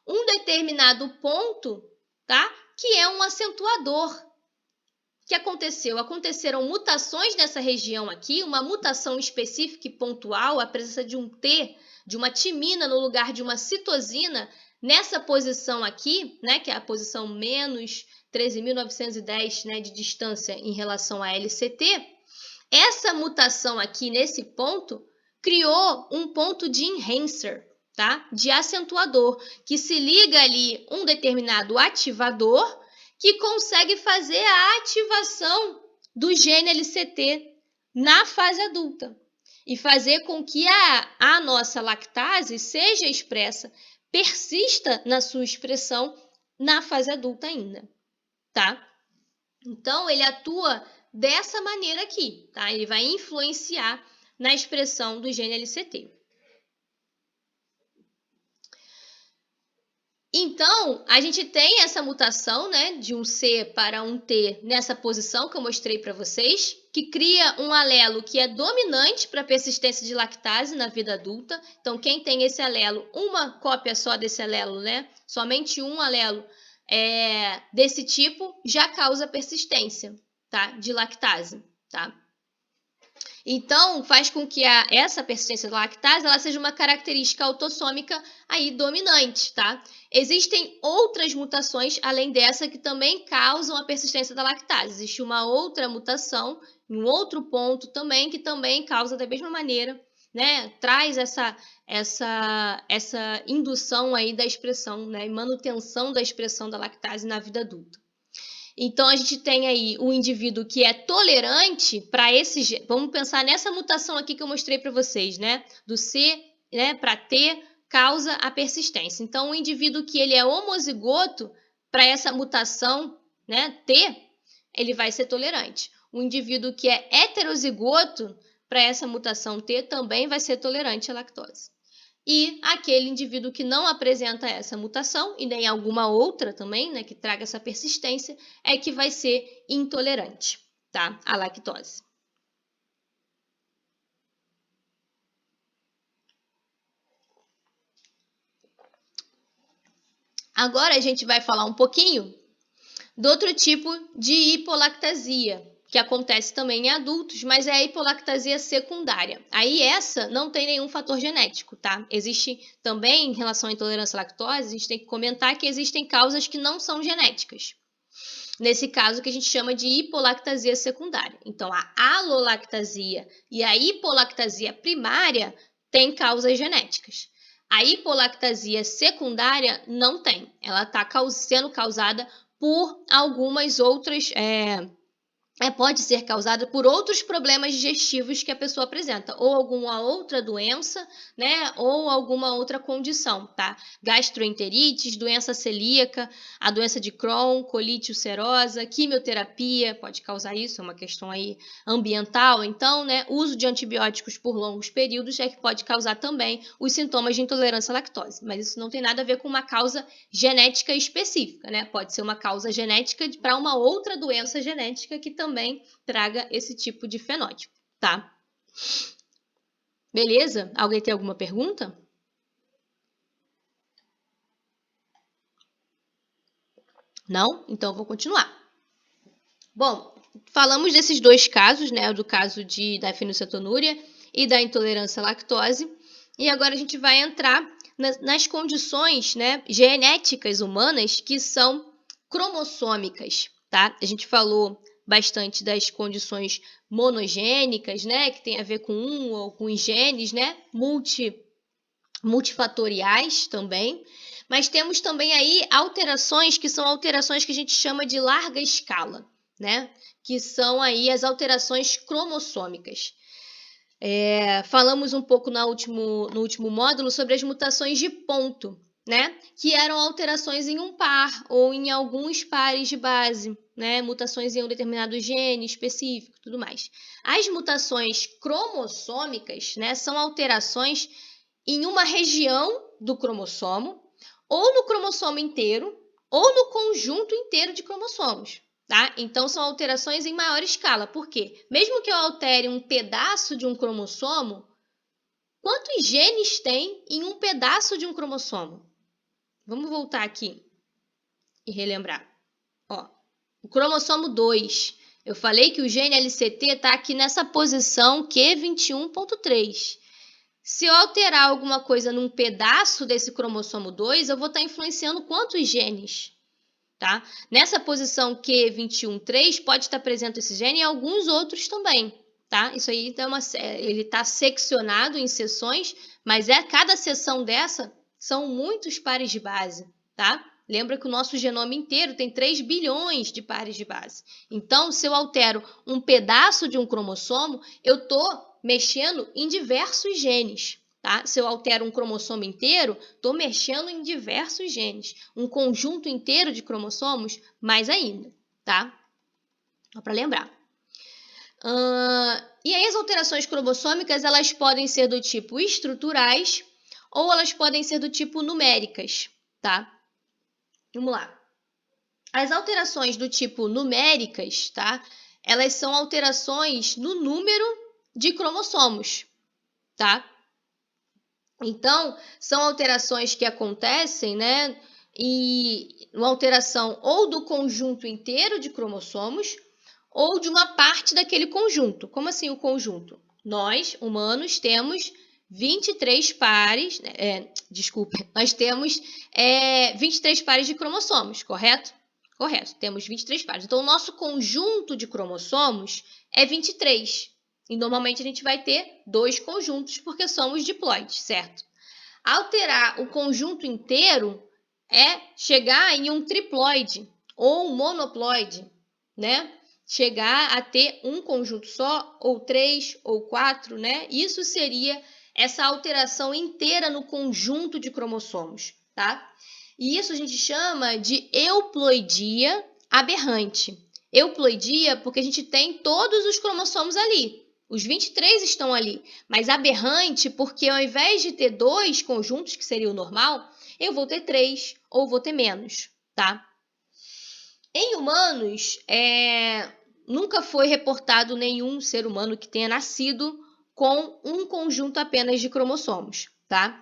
um determinado ponto, tá? Que é um acentuador. O que aconteceu? Aconteceram mutações nessa região aqui, uma mutação específica e pontual, a presença de um T, de uma timina no lugar de uma citosina, nessa posição aqui, né, que é a posição menos 13.910, né, de distância em relação à LCT, essa mutação aqui nesse ponto criou um ponto de enhancer, tá? De acentuador, que se liga ali um determinado ativador que consegue fazer a ativação do gene LCT na fase adulta e fazer com que a nossa lactase seja expressa, persista na sua expressão na fase adulta ainda, tá? Então, ele atua dessa maneira aqui, tá? Ele vai influenciar na expressão do gene LCT. Então, a gente tem essa mutação, né, de um C para um T nessa posição que eu mostrei para vocês, que cria um alelo que é dominante para a persistência de lactase na vida adulta. Então, quem tem esse alelo, uma cópia só desse alelo, né, somente um alelo desse tipo, já causa persistência, tá, de lactase, tá? Então, faz com que essa persistência da lactase ela seja uma característica autossômica aí dominante, tá? Existem outras mutações além dessa que também causam a persistência da lactase. Existe uma outra mutação em um outro ponto também que também causa da mesma maneira, né? Traz essa indução aí da expressão, né? Manutenção da expressão da lactase na vida adulta. Então, a gente tem aí o indivíduo que é tolerante para esse... Vamos pensar nessa mutação aqui que eu mostrei para vocês, né? Do C, né, para T, causa a persistência. Então, o indivíduo que ele é homozigoto para essa mutação, né, T, ele vai ser tolerante. O indivíduo que é heterozigoto para essa mutação T também vai ser tolerante à lactose. E aquele indivíduo que não apresenta essa mutação, e nem alguma outra também, né, que traga essa persistência, é que vai ser intolerante, tá, à lactose. Agora a gente vai falar um pouquinho do outro tipo de hipolactasia, que acontece também em adultos, mas é a hipolactasia secundária. Aí essa não tem nenhum fator genético, tá? Existe também, em relação à intolerância à lactose, a gente tem que comentar que existem causas que não são genéticas. Nesse caso, que a gente chama de hipolactasia secundária. Então, a alolactasia e a hipolactasia primária têm causas genéticas. A hipolactasia secundária não tem. Ela está sendo causada por algumas outras... pode ser causada por outros problemas digestivos que a pessoa apresenta, ou alguma outra doença, né, ou alguma outra condição, tá? Gastroenterite, doença celíaca, a doença de Crohn, colite ulcerosa, quimioterapia, pode causar isso, é uma questão aí ambiental, então, né, uso de antibióticos por longos períodos é que pode causar também os sintomas de intolerância à lactose, mas isso não tem nada a ver com uma causa genética específica, né? Pode ser uma causa genética para uma outra doença genética que também traga esse tipo de fenótipo, tá? Beleza? Alguém tem alguma pergunta? Não? Então eu vou continuar. Bom, falamos desses dois casos, né? Do caso da fenilcetonúria e da intolerância à lactose. E agora a gente vai entrar nas condições, né, genéticas humanas que são cromossômicas, tá? A gente falou bastante das condições monogênicas, né, que tem a ver com um ou com genes, né, multifatoriais também, mas temos também aí alterações que são alterações que a gente chama de larga escala, né, que são aí as alterações cromossômicas. Falamos um pouco no último módulo sobre as mutações de ponto, né? Que eram alterações em um par ou em alguns pares de base, né? Mutações em um determinado gene específico, tudo mais. As mutações cromossômicas, né, são alterações em uma região do cromossomo, ou no cromossomo inteiro, ou no conjunto inteiro de cromossomos. Tá? Então, são alterações em maior escala. Por quê? Mesmo que eu altere um pedaço de um cromossomo, Quantos genes tem em um pedaço de um cromossomo? Vamos voltar aqui e relembrar. Ó, o cromossomo 2. Eu falei que o gene LCT está aqui nessa posição Q21.3. Se eu alterar alguma coisa num pedaço desse cromossomo 2, eu vou estar influenciando quantos genes? Tá? Nessa posição Q21.3 pode estar presente esse gene e alguns outros também. Tá? Isso aí ele está seccionado em seções, mas cada seção dessa são muitos pares de base. Tá? Lembra que o nosso genoma inteiro tem 3 bilhões de pares de base. Então, se eu altero um pedaço de um cromossomo, eu estou mexendo em diversos genes. Tá? Se eu altero um cromossomo inteiro, estou mexendo em diversos genes. Um conjunto inteiro de cromossomos, mais ainda. Tá? Só para lembrar. E aí as alterações cromossômicas elas podem ser do tipo estruturais ou elas podem ser do tipo numéricas. Tá? Vamos lá. As alterações do tipo numéricas, tá? Elas são alterações no número de cromossomos, tá? Então, são alterações que acontecem, né? E uma alteração ou do conjunto inteiro de cromossomos ou de uma parte daquele conjunto. Como assim o conjunto? Nós, humanos, temos 23 pares, nós temos 23 pares de cromossomos, correto? Correto, temos 23 pares. Então, o nosso conjunto de cromossomos é 23. E normalmente a gente vai ter 2 conjuntos, porque somos diploides, certo? Alterar o conjunto inteiro é chegar em um triploide ou um monoploide, né? Chegar a ter um conjunto só, ou 3, ou 4, né? Isso seria essa alteração inteira no conjunto de cromossomos, tá? E isso a gente chama de euploidia aberrante. Euploidia porque a gente tem todos os cromossomos ali. Os 23 estão ali, mas aberrante porque ao invés de ter 2 conjuntos, que seria o normal, eu vou ter 3 ou vou ter menos, tá? Em humanos, nunca foi reportado nenhum ser humano que tenha nascido com um conjunto apenas de cromossomos, tá?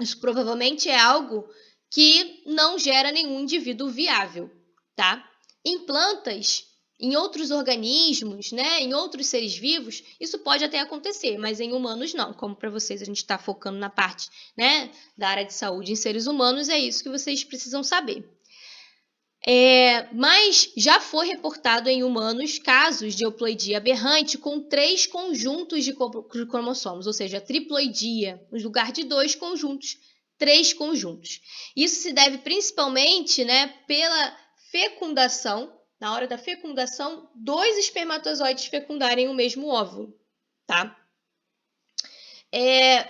Isso provavelmente é algo que não gera nenhum indivíduo viável, tá? Em plantas, em outros organismos, né, em outros seres vivos, isso pode até acontecer, mas em humanos não. Como para vocês a gente está focando na parte, né, da área de saúde em seres humanos, é isso que vocês precisam saber. Mas já foi reportado em humanos casos de euploidia aberrante com 3 conjuntos de cromossomos, ou seja, triploidia, no lugar de 2 conjuntos, 3 conjuntos. Isso se deve principalmente, né, pela fecundação, na hora da fecundação, 2 espermatozoides fecundarem o mesmo óvulo, tá?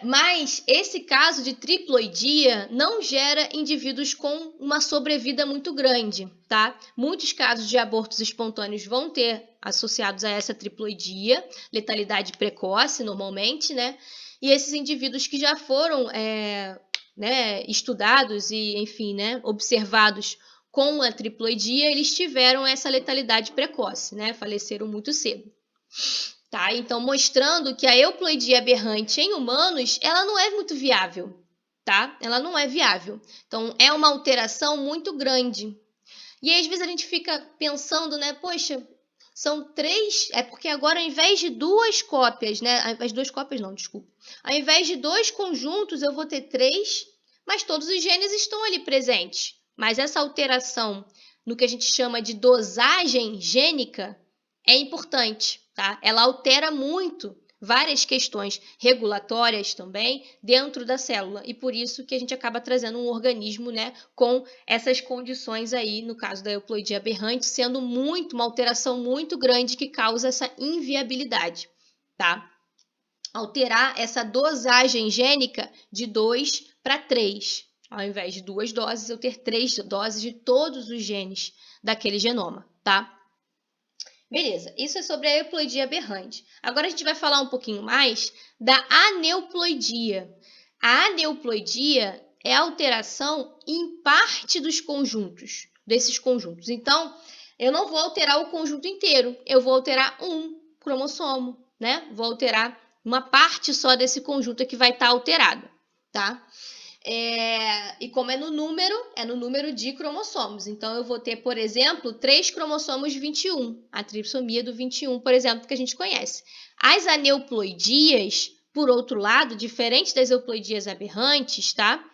Mas esse caso de triploidia não gera indivíduos com uma sobrevida muito grande, tá? Muitos casos de abortos espontâneos vão ter associados a essa triploidia, letalidade precoce normalmente, né? E esses indivíduos que já foram estudados e, enfim, né, observados com a triploidia, eles tiveram essa letalidade precoce, né? Faleceram muito cedo. Tá? Então, mostrando que a euploidia aberrante em humanos, ela não é muito viável, tá? Ela não é viável. Então, é uma alteração muito grande. E aí, às vezes a gente fica pensando, né? Poxa, são 3... É porque agora, ao invés de 2 cópias, né? Ao invés de 2 cópias, não, desculpa. Ao invés de 2 conjuntos, eu vou ter 3, mas todos os genes estão ali presentes. Mas essa alteração no que a gente chama de dosagem gênica é importante, tá? Ela altera muito várias questões regulatórias também dentro da célula e por isso que a gente acaba trazendo um organismo, né, com essas condições aí, no caso da euploidia aberrante, sendo uma alteração muito grande que causa essa inviabilidade, tá? Alterar essa dosagem gênica de 2 para 3. Ao invés de 2 doses, eu ter 3 doses de todos os genes daquele genoma, tá? Beleza, isso é sobre a euploidia aberrante. Agora a gente vai falar um pouquinho mais da aneuploidia. A aneuploidia é a alteração em parte dos conjuntos, desses conjuntos. Então, eu não vou alterar o conjunto inteiro, eu vou alterar um cromossomo, né? Vou alterar Uma parte só desse conjunto é que vai estar alterada, tá? E como é no número de cromossomos. Então, eu vou ter, por exemplo, 3 cromossomos 21, a trissomia do 21, por exemplo, que a gente conhece. As aneuploidias, por outro lado, diferente das euploidias aberrantes, tá?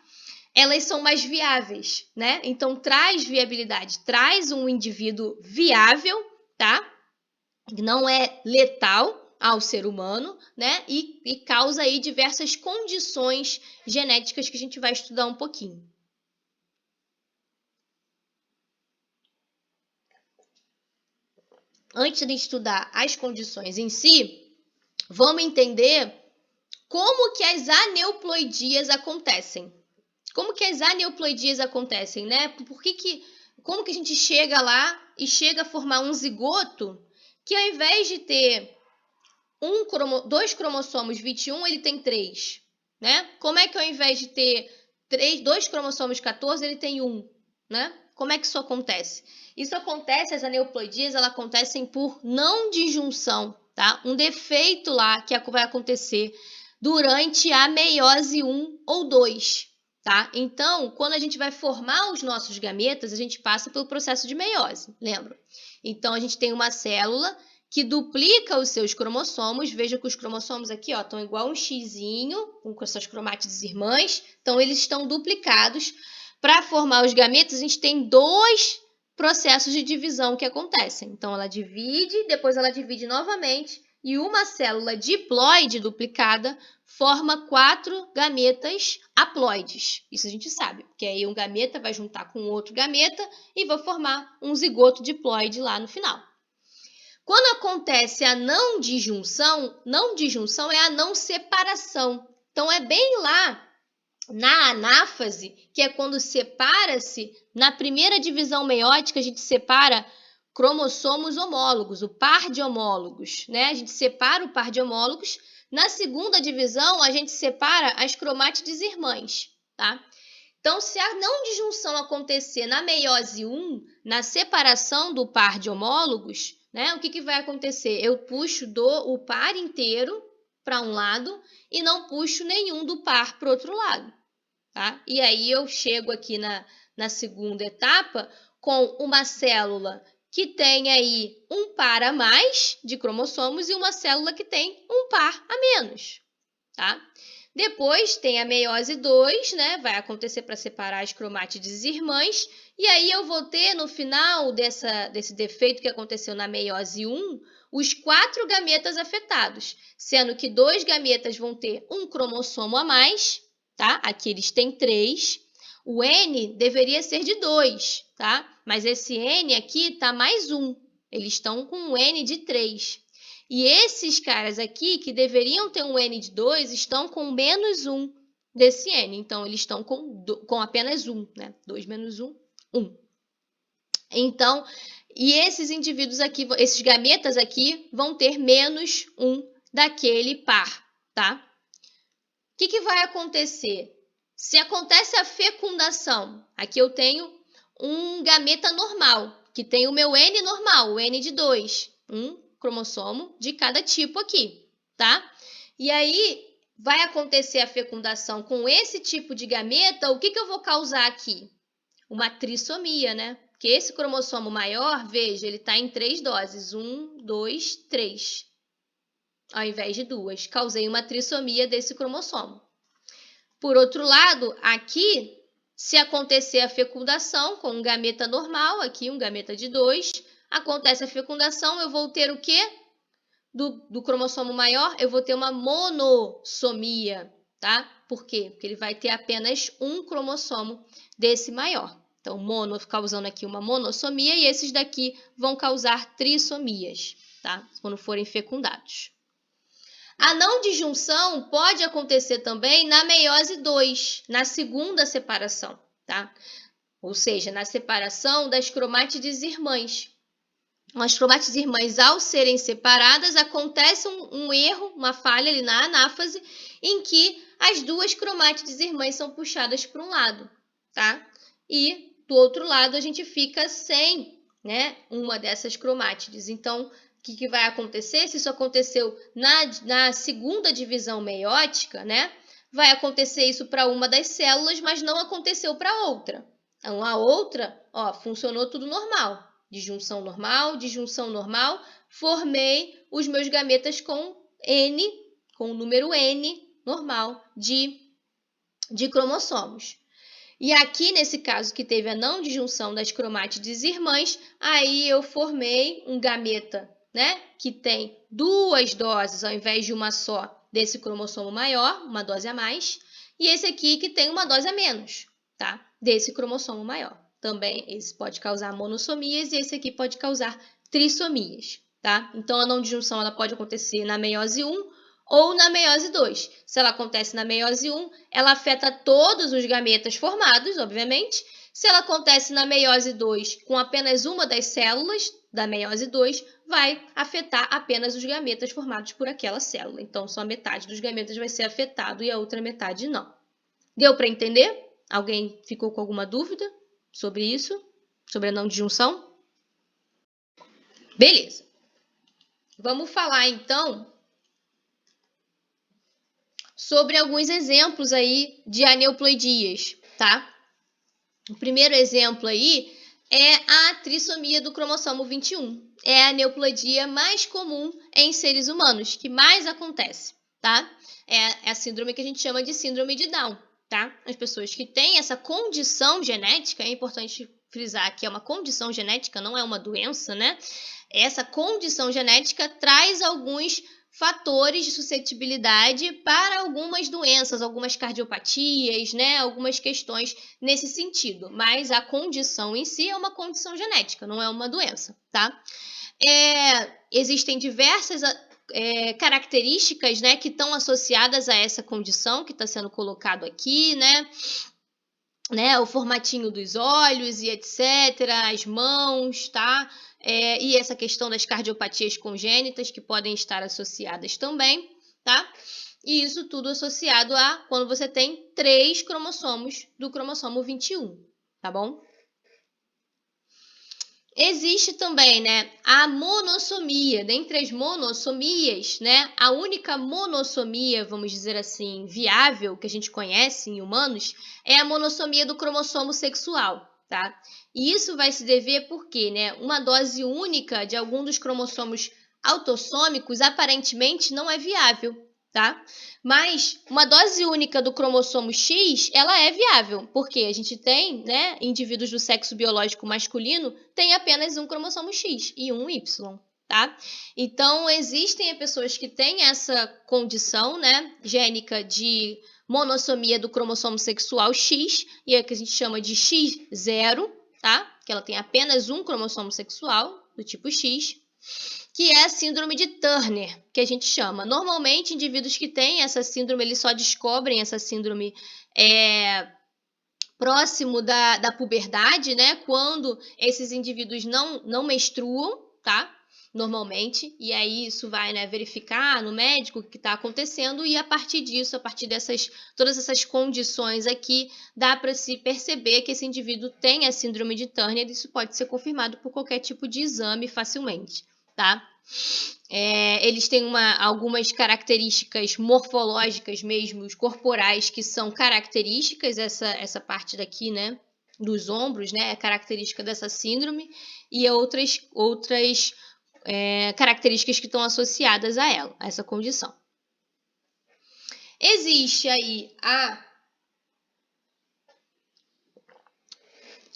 Elas são mais viáveis, né? Então, traz viabilidade, traz um indivíduo viável, tá? Não é letal ao ser humano, né? E causa aí diversas condições genéticas que a gente vai estudar um pouquinho. Antes de estudar as condições em si, vamos entender como que as aneuploidias acontecem. Como que as aneuploidias acontecem, né? Como que a gente chega lá e chega a formar um zigoto que, ao invés de ter 2 cromossomos 21, ele tem 3, né? Como é que, ao invés de ter 2 cromossomos 14, ele tem 1, né? Como é que isso acontece? Isso acontece, as aneuploidias, elas acontecem por não disjunção, tá? Um defeito lá que vai acontecer durante a meiose 1 ou 2, tá? Então, quando a gente vai formar os nossos gametas, a gente passa pelo processo de meiose, lembra? Então, a gente tem uma célula que duplica os seus cromossomos. Veja que os cromossomos aqui estão igual um xizinho, com suas cromátides irmãs. Então, eles estão duplicados. Para formar os gametas, a gente tem 2 processos de divisão que acontecem. Então, ela divide, depois ela divide novamente, e uma célula diploide duplicada forma 4 gametas haploides. Isso a gente sabe, porque aí um gameta vai juntar com outro gameta e vai formar um zigoto diploide lá no final. Quando acontece a não disjunção é a não separação. Então, é bem lá na anáfase, que é quando separa-se, na primeira divisão meiótica, a gente separa cromossomos homólogos, o par de homólogos, né? A gente separa o par de homólogos. Na segunda divisão, a gente separa as cromátides irmãs, tá? Então, se a não disjunção acontecer na meiose 1, na separação do par de homólogos, né, o que vai acontecer? Eu puxo o par inteiro para um lado e não puxo nenhum do par para o outro lado. Tá? E aí eu chego aqui na segunda etapa com uma célula que tem aí um par a mais de cromossomos e uma célula que tem um par a menos. Tá? Depois tem a meiose 2, né? Vai acontecer para separar as cromátides irmãs. E aí eu vou ter, no final desse defeito que aconteceu na meiose 1, os 4 gametas afetados, sendo que 2 gametas vão ter um cromossomo a mais, tá? Aqui eles têm 3. O N deveria ser de 2, tá? Mas esse N aqui tá mais 1. Eles estão com um N de 3. E esses caras aqui, que deveriam ter um N de 2, estão com menos 1 desse N. Então, eles estão com apenas 1, né? 2 menos 1, 1. Então, e esses indivíduos aqui, esses gametas aqui, vão ter menos 1 daquele par, tá? O que vai acontecer? Se acontece a fecundação, aqui eu tenho um gameta normal, que tem o meu N normal, o N de 2, cromossomo de cada tipo aqui, tá? E aí vai acontecer a fecundação com esse tipo de gameta, o que eu vou causar aqui? Uma trissomia, né? Porque esse cromossomo maior, veja, ele está em 3 doses, 1, 2, 3, ao invés de 2. Causei uma trissomia desse cromossomo. Por outro lado, aqui, se acontecer a fecundação com um gameta normal, aqui um gameta de 2, acontece a fecundação, eu vou ter o quê? Do cromossomo maior, eu vou ter uma monossomia, tá? Por quê? Porque ele vai ter apenas um cromossomo desse maior. Então, mono causando aqui uma monossomia e esses daqui vão causar trissomias, tá? Quando forem fecundados. A não disjunção pode acontecer também na meiose 2, na segunda separação, tá? Ou seja, na separação das cromátides irmãs. As cromátides irmãs, ao serem separadas, acontece um erro, uma falha ali na anáfase, em que as 2 cromátides irmãs são puxadas para um lado, tá? E do outro lado a gente fica sem, né, uma dessas cromátides. Então, que vai acontecer? Se isso aconteceu na segunda divisão meiótica, né? Vai acontecer isso para uma das células, mas não aconteceu para outra. Então, a outra, ó, funcionou tudo normal. Disjunção normal, formei os meus gametas com N, com o número N normal de cromossomos. E aqui, nesse caso que teve a não disjunção das cromátides irmãs, aí eu formei um gameta, né, que tem 2 doses ao invés de uma só desse cromossomo maior, uma dose a mais, e esse aqui que tem uma dose a menos, tá, desse cromossomo maior. Também esse pode causar monossomias e esse aqui pode causar trissomias, tá? Então, a não disjunção ela pode acontecer na meiose 1 ou na meiose 2. Se ela acontece na meiose 1, ela afeta todos os gametas formados, obviamente. Se ela acontece na meiose 2 com apenas uma das células da meiose 2, vai afetar apenas os gametas formados por aquela célula. Então, só metade dos gametas vai ser afetado e a outra metade não. Deu para entender? Alguém ficou com alguma dúvida sobre isso? Sobre a não disjunção? Beleza. Vamos falar, então, sobre alguns exemplos aí de aneuploidias, tá? O primeiro exemplo aí é a trissomia do cromossomo 21. É a aneuploidia mais comum em seres humanos, que mais acontece, tá? É a síndrome que a gente chama de síndrome de Down, tá? As pessoas que têm essa condição genética, é importante frisar que é uma condição genética, não é uma doença, né? Essa condição genética traz alguns fatores de suscetibilidade para algumas doenças, algumas cardiopatias, né? Algumas questões nesse sentido. Mas a condição em si é uma condição genética, não é uma doença, tá? Existem diversas características, né, que estão associadas a essa condição que está sendo colocado aqui, né? O formatinho dos olhos e etc., as mãos, tá? E essa questão das cardiopatias congênitas que podem estar associadas também, tá? E isso tudo associado a quando você tem 3 cromossomos do cromossomo 21, tá bom? Existe também, né, a monossomia. Dentre as monossomias, né, a única monossomia, vamos dizer assim, viável que a gente conhece em humanos é a monossomia do cromossomo sexual, tá? E isso vai se dever porque, né, uma dose única de algum dos cromossomos autossômicos aparentemente não é viável, tá? Mas uma dose única do cromossomo X, ela é viável, porque a gente tem, né, indivíduos do sexo biológico masculino tem apenas um cromossomo X e um Y, tá? Então, existem pessoas que têm essa condição, né, gênica de monossomia do cromossomo sexual X, e é que a gente chama de X0, tá? Que ela tem apenas um cromossomo sexual do tipo X, que é a síndrome de Turner, que a gente chama. Normalmente, indivíduos que têm essa síndrome, eles só descobrem essa síndrome próximo da puberdade, né? Quando esses indivíduos não menstruam, tá? Normalmente, e aí isso vai, né, verificar no médico o que está acontecendo, e a partir disso, a partir todas essas condições aqui, dá para se perceber que esse indivíduo tem a síndrome de Turner, e isso pode ser confirmado por qualquer tipo de exame facilmente, tá? Eles têm algumas características morfológicas mesmo, corporais, que são características, essa parte daqui, né, dos ombros, né, é característica dessa síndrome, e outras características que estão associadas a ela, a essa condição. Existe aí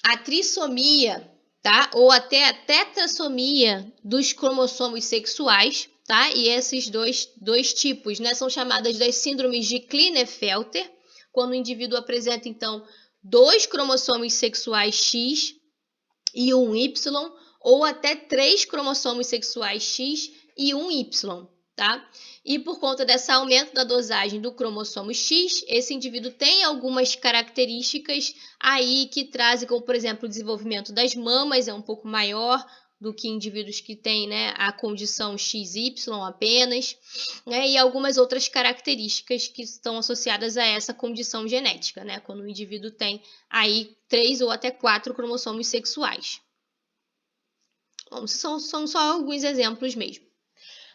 a trissomia, tá? Ou até a tetrassomia dos cromossomos sexuais, tá? E esses dois tipos, né, são chamadas das síndromes de Klinefelter, quando o indivíduo apresenta, então, 2 cromossomos sexuais X e um Y, ou até 3 cromossomos sexuais X e um Y, tá? E por conta desse aumento da dosagem do cromossomo X, esse indivíduo tem algumas características aí que trazem, como por exemplo, o desenvolvimento das mamas é um pouco maior do que indivíduos que têm, né, a condição XY apenas, né, e algumas outras características que estão associadas a essa condição genética, né, quando o indivíduo tem aí 3 ou até 4 cromossomos sexuais. Bom, são só alguns exemplos mesmo.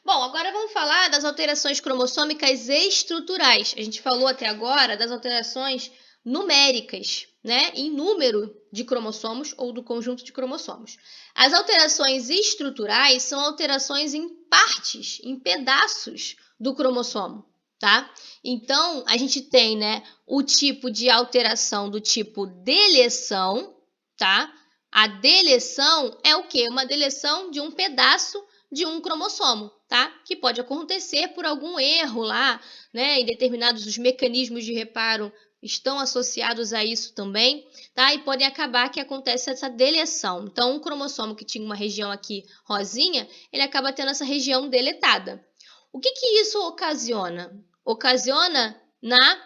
Bom, agora vamos falar das alterações cromossômicas estruturais. A gente falou até agora das alterações numéricas, né, em número de cromossomos ou do conjunto de cromossomos. As alterações estruturais são alterações em partes, em pedaços do cromossomo, tá? Então, a gente tem, né, o tipo de alteração do tipo deleção, tá? A deleção é o quê? Uma deleção de um pedaço de um cromossomo, tá? Que pode acontecer por algum erro lá, né? Em determinados os mecanismos de reparo estão associados a isso também, tá? E podem acabar que acontece essa deleção. Então, um cromossomo que tinha uma região aqui rosinha, ele acaba tendo essa região deletada. O que isso ocasiona? Ocasiona na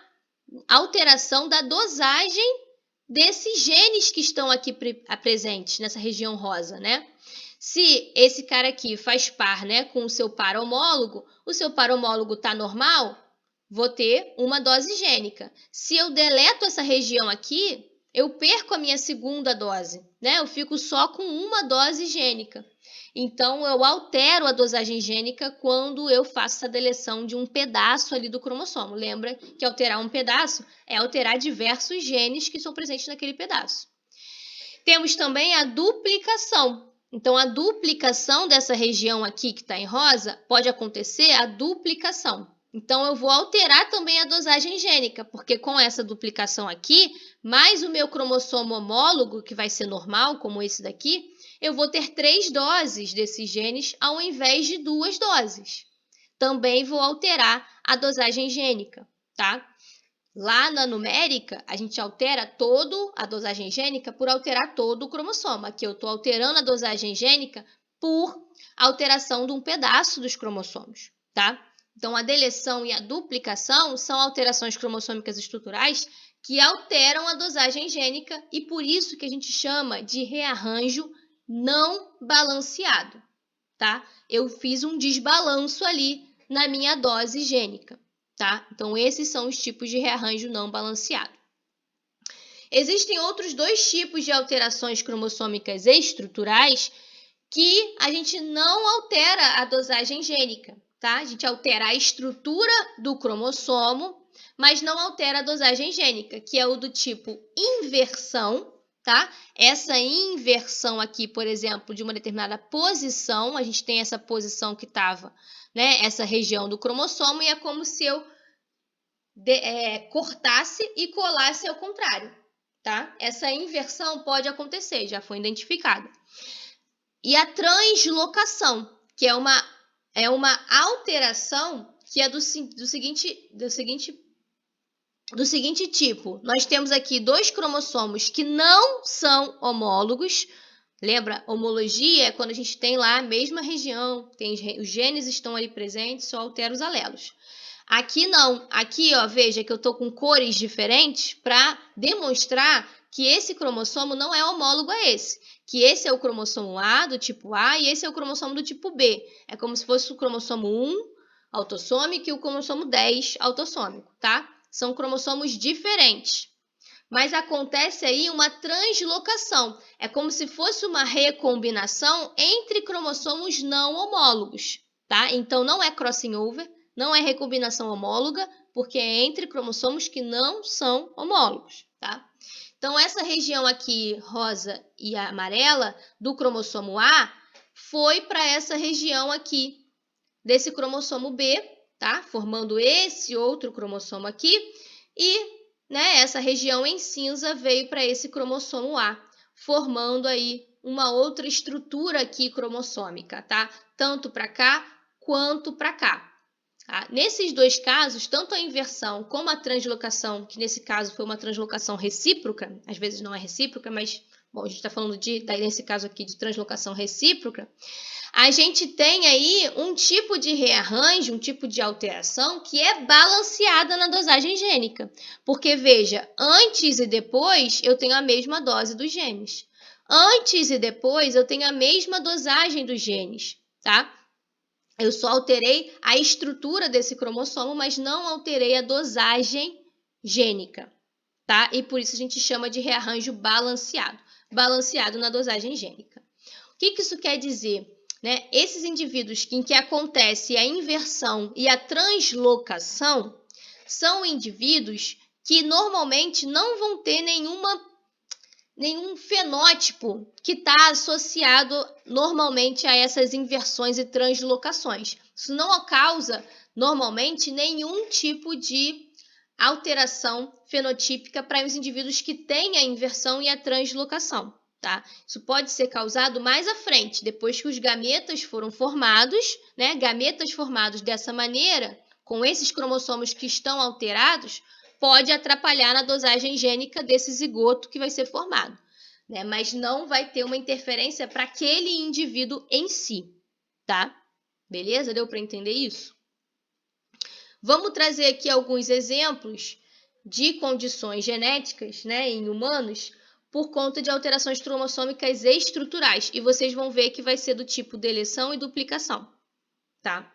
alteração da dosagem desses genes que estão aqui presentes nessa região rosa, né? Se esse cara aqui faz par, né, com o seu par homólogo, o seu par homólogo está normal, vou ter uma dose gênica. Se eu deleto essa região aqui, eu perco a minha segunda dose, né? Eu fico só com uma dose gênica. Então, eu altero a dosagem gênica quando eu faço essa deleção de um pedaço ali do cromossomo. Lembra que alterar um pedaço é alterar diversos genes que são presentes naquele pedaço. Temos também a duplicação. Então, a duplicação dessa região aqui que está em rosa, pode acontecer a duplicação. Então, eu vou alterar também a dosagem gênica, porque com essa duplicação aqui, mais o meu cromossomo homólogo, que vai ser normal, como esse daqui, eu vou ter 3 doses desses genes ao invés de 2 doses. Também vou alterar a dosagem gênica, tá? Lá na numérica, a gente altera toda a dosagem gênica por alterar todo o cromossomo. Aqui eu estou alterando a dosagem gênica por alteração de um pedaço dos cromossomos, tá? Então, a deleção e a duplicação são alterações cromossômicas estruturais que alteram a dosagem gênica e por isso que a gente chama de rearranjo não balanceado, tá? Eu fiz um desbalanço ali na minha dose gênica. Tá? Então, esses são os tipos de rearranjo não balanceado. Existem outros 2 tipos de alterações cromossômicas estruturais que a gente não altera a dosagem gênica, tá? A gente altera a estrutura do cromossomo, mas não altera a dosagem gênica, que é o do tipo inversão, tá? Essa inversão aqui, por exemplo, de uma determinada posição, a gente tem essa posição que estava, né, essa região do cromossomo, e é como se eu cortasse e colasse ao contrário, tá? Essa inversão pode acontecer, já foi identificada. E a translocação, que é uma alteração que é do seguinte tipo. Nós temos aqui 2 cromossomos que não são homólogos. Lembra? Homologia é quando a gente tem lá a mesma região, os genes estão ali presentes, só altera os alelos. Aqui não. Aqui, ó, veja que eu estou com cores diferentes para demonstrar que esse cromossomo não é homólogo a esse. Que esse é o cromossomo A, do tipo A, e esse é o cromossomo do tipo B. É como se fosse o cromossomo 1 autossômico e o cromossomo 10 autossômico, tá? São cromossomos diferentes. Mas acontece aí uma translocação. É como se fosse uma recombinação entre cromossomos não homólogos, tá? Então, não é crossing over, não é recombinação homóloga, porque é entre cromossomos que não são homólogos, tá? Então, essa região aqui, rosa e amarela, do cromossomo A, foi para essa região aqui, desse cromossomo B, tá? Formando esse outro cromossomo aqui, e né, essa região em cinza veio para esse cromossomo A, formando aí uma outra estrutura aqui cromossômica, tá? Tanto para cá quanto para cá. Tá? Nesses 2 casos, tanto a inversão como a translocação, que nesse caso foi uma translocação recíproca, às vezes não é recíproca, mas bom, a gente está falando nesse caso aqui de translocação recíproca, a gente tem aí um tipo de rearranjo, um tipo de alteração que é balanceada na dosagem gênica. Porque, veja, antes e depois eu tenho a mesma dose dos genes. Antes e depois eu tenho a mesma dosagem dos genes, tá? Eu só alterei a estrutura desse cromossomo, mas não alterei a dosagem gênica, tá? E por isso a gente chama de rearranjo balanceado. Balanceado na dosagem gênica. O que isso quer dizer? Né? Esses indivíduos em que acontece a inversão e a translocação são indivíduos que normalmente não vão ter nenhum fenótipo que está associado normalmente a essas inversões e translocações. Isso não causa normalmente nenhum tipo de alteração fenotípica para os indivíduos que têm a inversão e a translocação. Tá? Isso pode ser causado mais à frente, depois que os gametas foram formados, né? Gametas formados dessa maneira, com esses cromossomos que estão alterados, pode atrapalhar na dosagem gênica desse zigoto que vai ser formado, né? Mas não vai ter uma interferência para aquele indivíduo em si, tá? Beleza? Deu para entender isso? Vamos trazer aqui alguns exemplos de condições genéticas, né, em humanos, por conta de alterações cromossômicas estruturais. E vocês vão ver que vai ser do tipo deleção e duplicação, tá?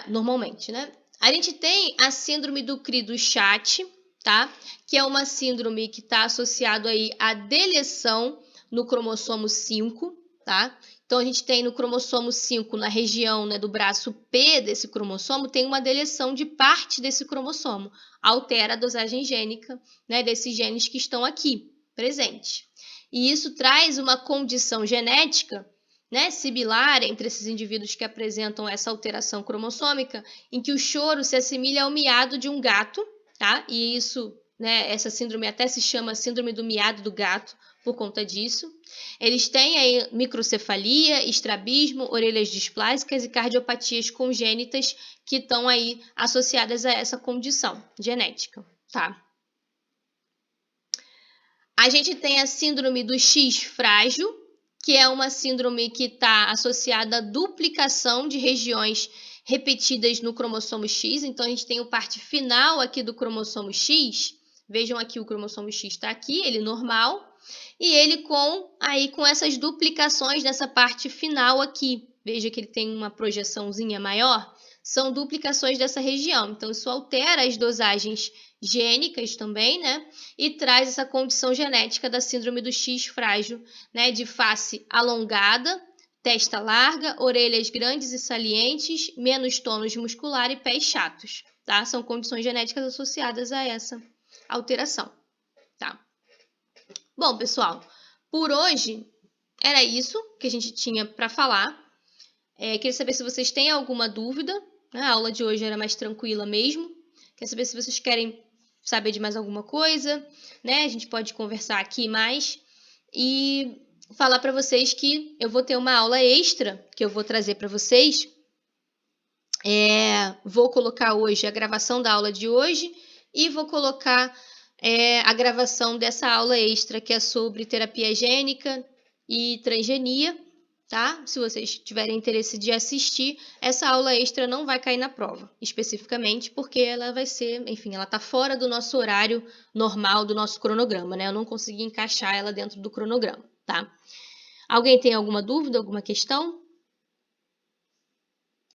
Normalmente, né? A gente tem a síndrome do Cri-du-Chat, tá? Que é uma síndrome que está associada aí à deleção no cromossomo 5, tá? Então, a gente tem no cromossomo 5, na região, né, do braço P desse cromossomo, tem uma deleção de parte desse cromossomo. Altera a dosagem gênica, né, desses genes que estão aqui presentes. E isso traz uma condição genética, né, similar entre esses indivíduos que apresentam essa alteração cromossômica, em que o choro se assemelha ao miado de um gato, tá? E isso, né, essa síndrome até se chama síndrome do miado do gato por conta disso. Eles têm aí microcefalia, estrabismo, orelhas displásicas e cardiopatias congênitas que estão aí associadas a essa condição genética, tá? A gente tem a síndrome do X frágil, que é uma síndrome que está associada à duplicação de regiões repetidas no cromossomo X. Então, a gente tem a parte final aqui do cromossomo X. Vejam aqui, o cromossomo X está aqui, ele normal. E ele com essas duplicações nessa parte final aqui. Veja que ele tem uma projeçãozinha maior. São duplicações dessa região. Então, isso altera as dosagens gênicas também, né? E traz essa condição genética da síndrome do X frágil, né? De face alongada, testa larga, orelhas grandes e salientes, menos tônus muscular e pés chatos, tá? São condições genéticas associadas a essa alteração, tá? Bom, pessoal, por hoje era isso que a gente tinha para falar. Queria saber se vocês têm alguma dúvida. A aula de hoje era mais tranquila mesmo. Queria saber se vocês querem saber de mais alguma coisa, né? A gente pode conversar aqui mais e falar para vocês que eu vou ter uma aula extra que eu vou trazer para vocês. Vou colocar hoje a gravação da aula de hoje e vou colocar a gravação dessa aula extra que é sobre terapia gênica e transgenia, tá? Se vocês tiverem interesse de assistir, essa aula extra não vai cair na prova, especificamente porque ela vai ser, enfim, ela tá fora do nosso horário normal, do nosso cronograma, né? Eu não consegui encaixar ela dentro do cronograma, tá? Alguém tem alguma dúvida, alguma questão?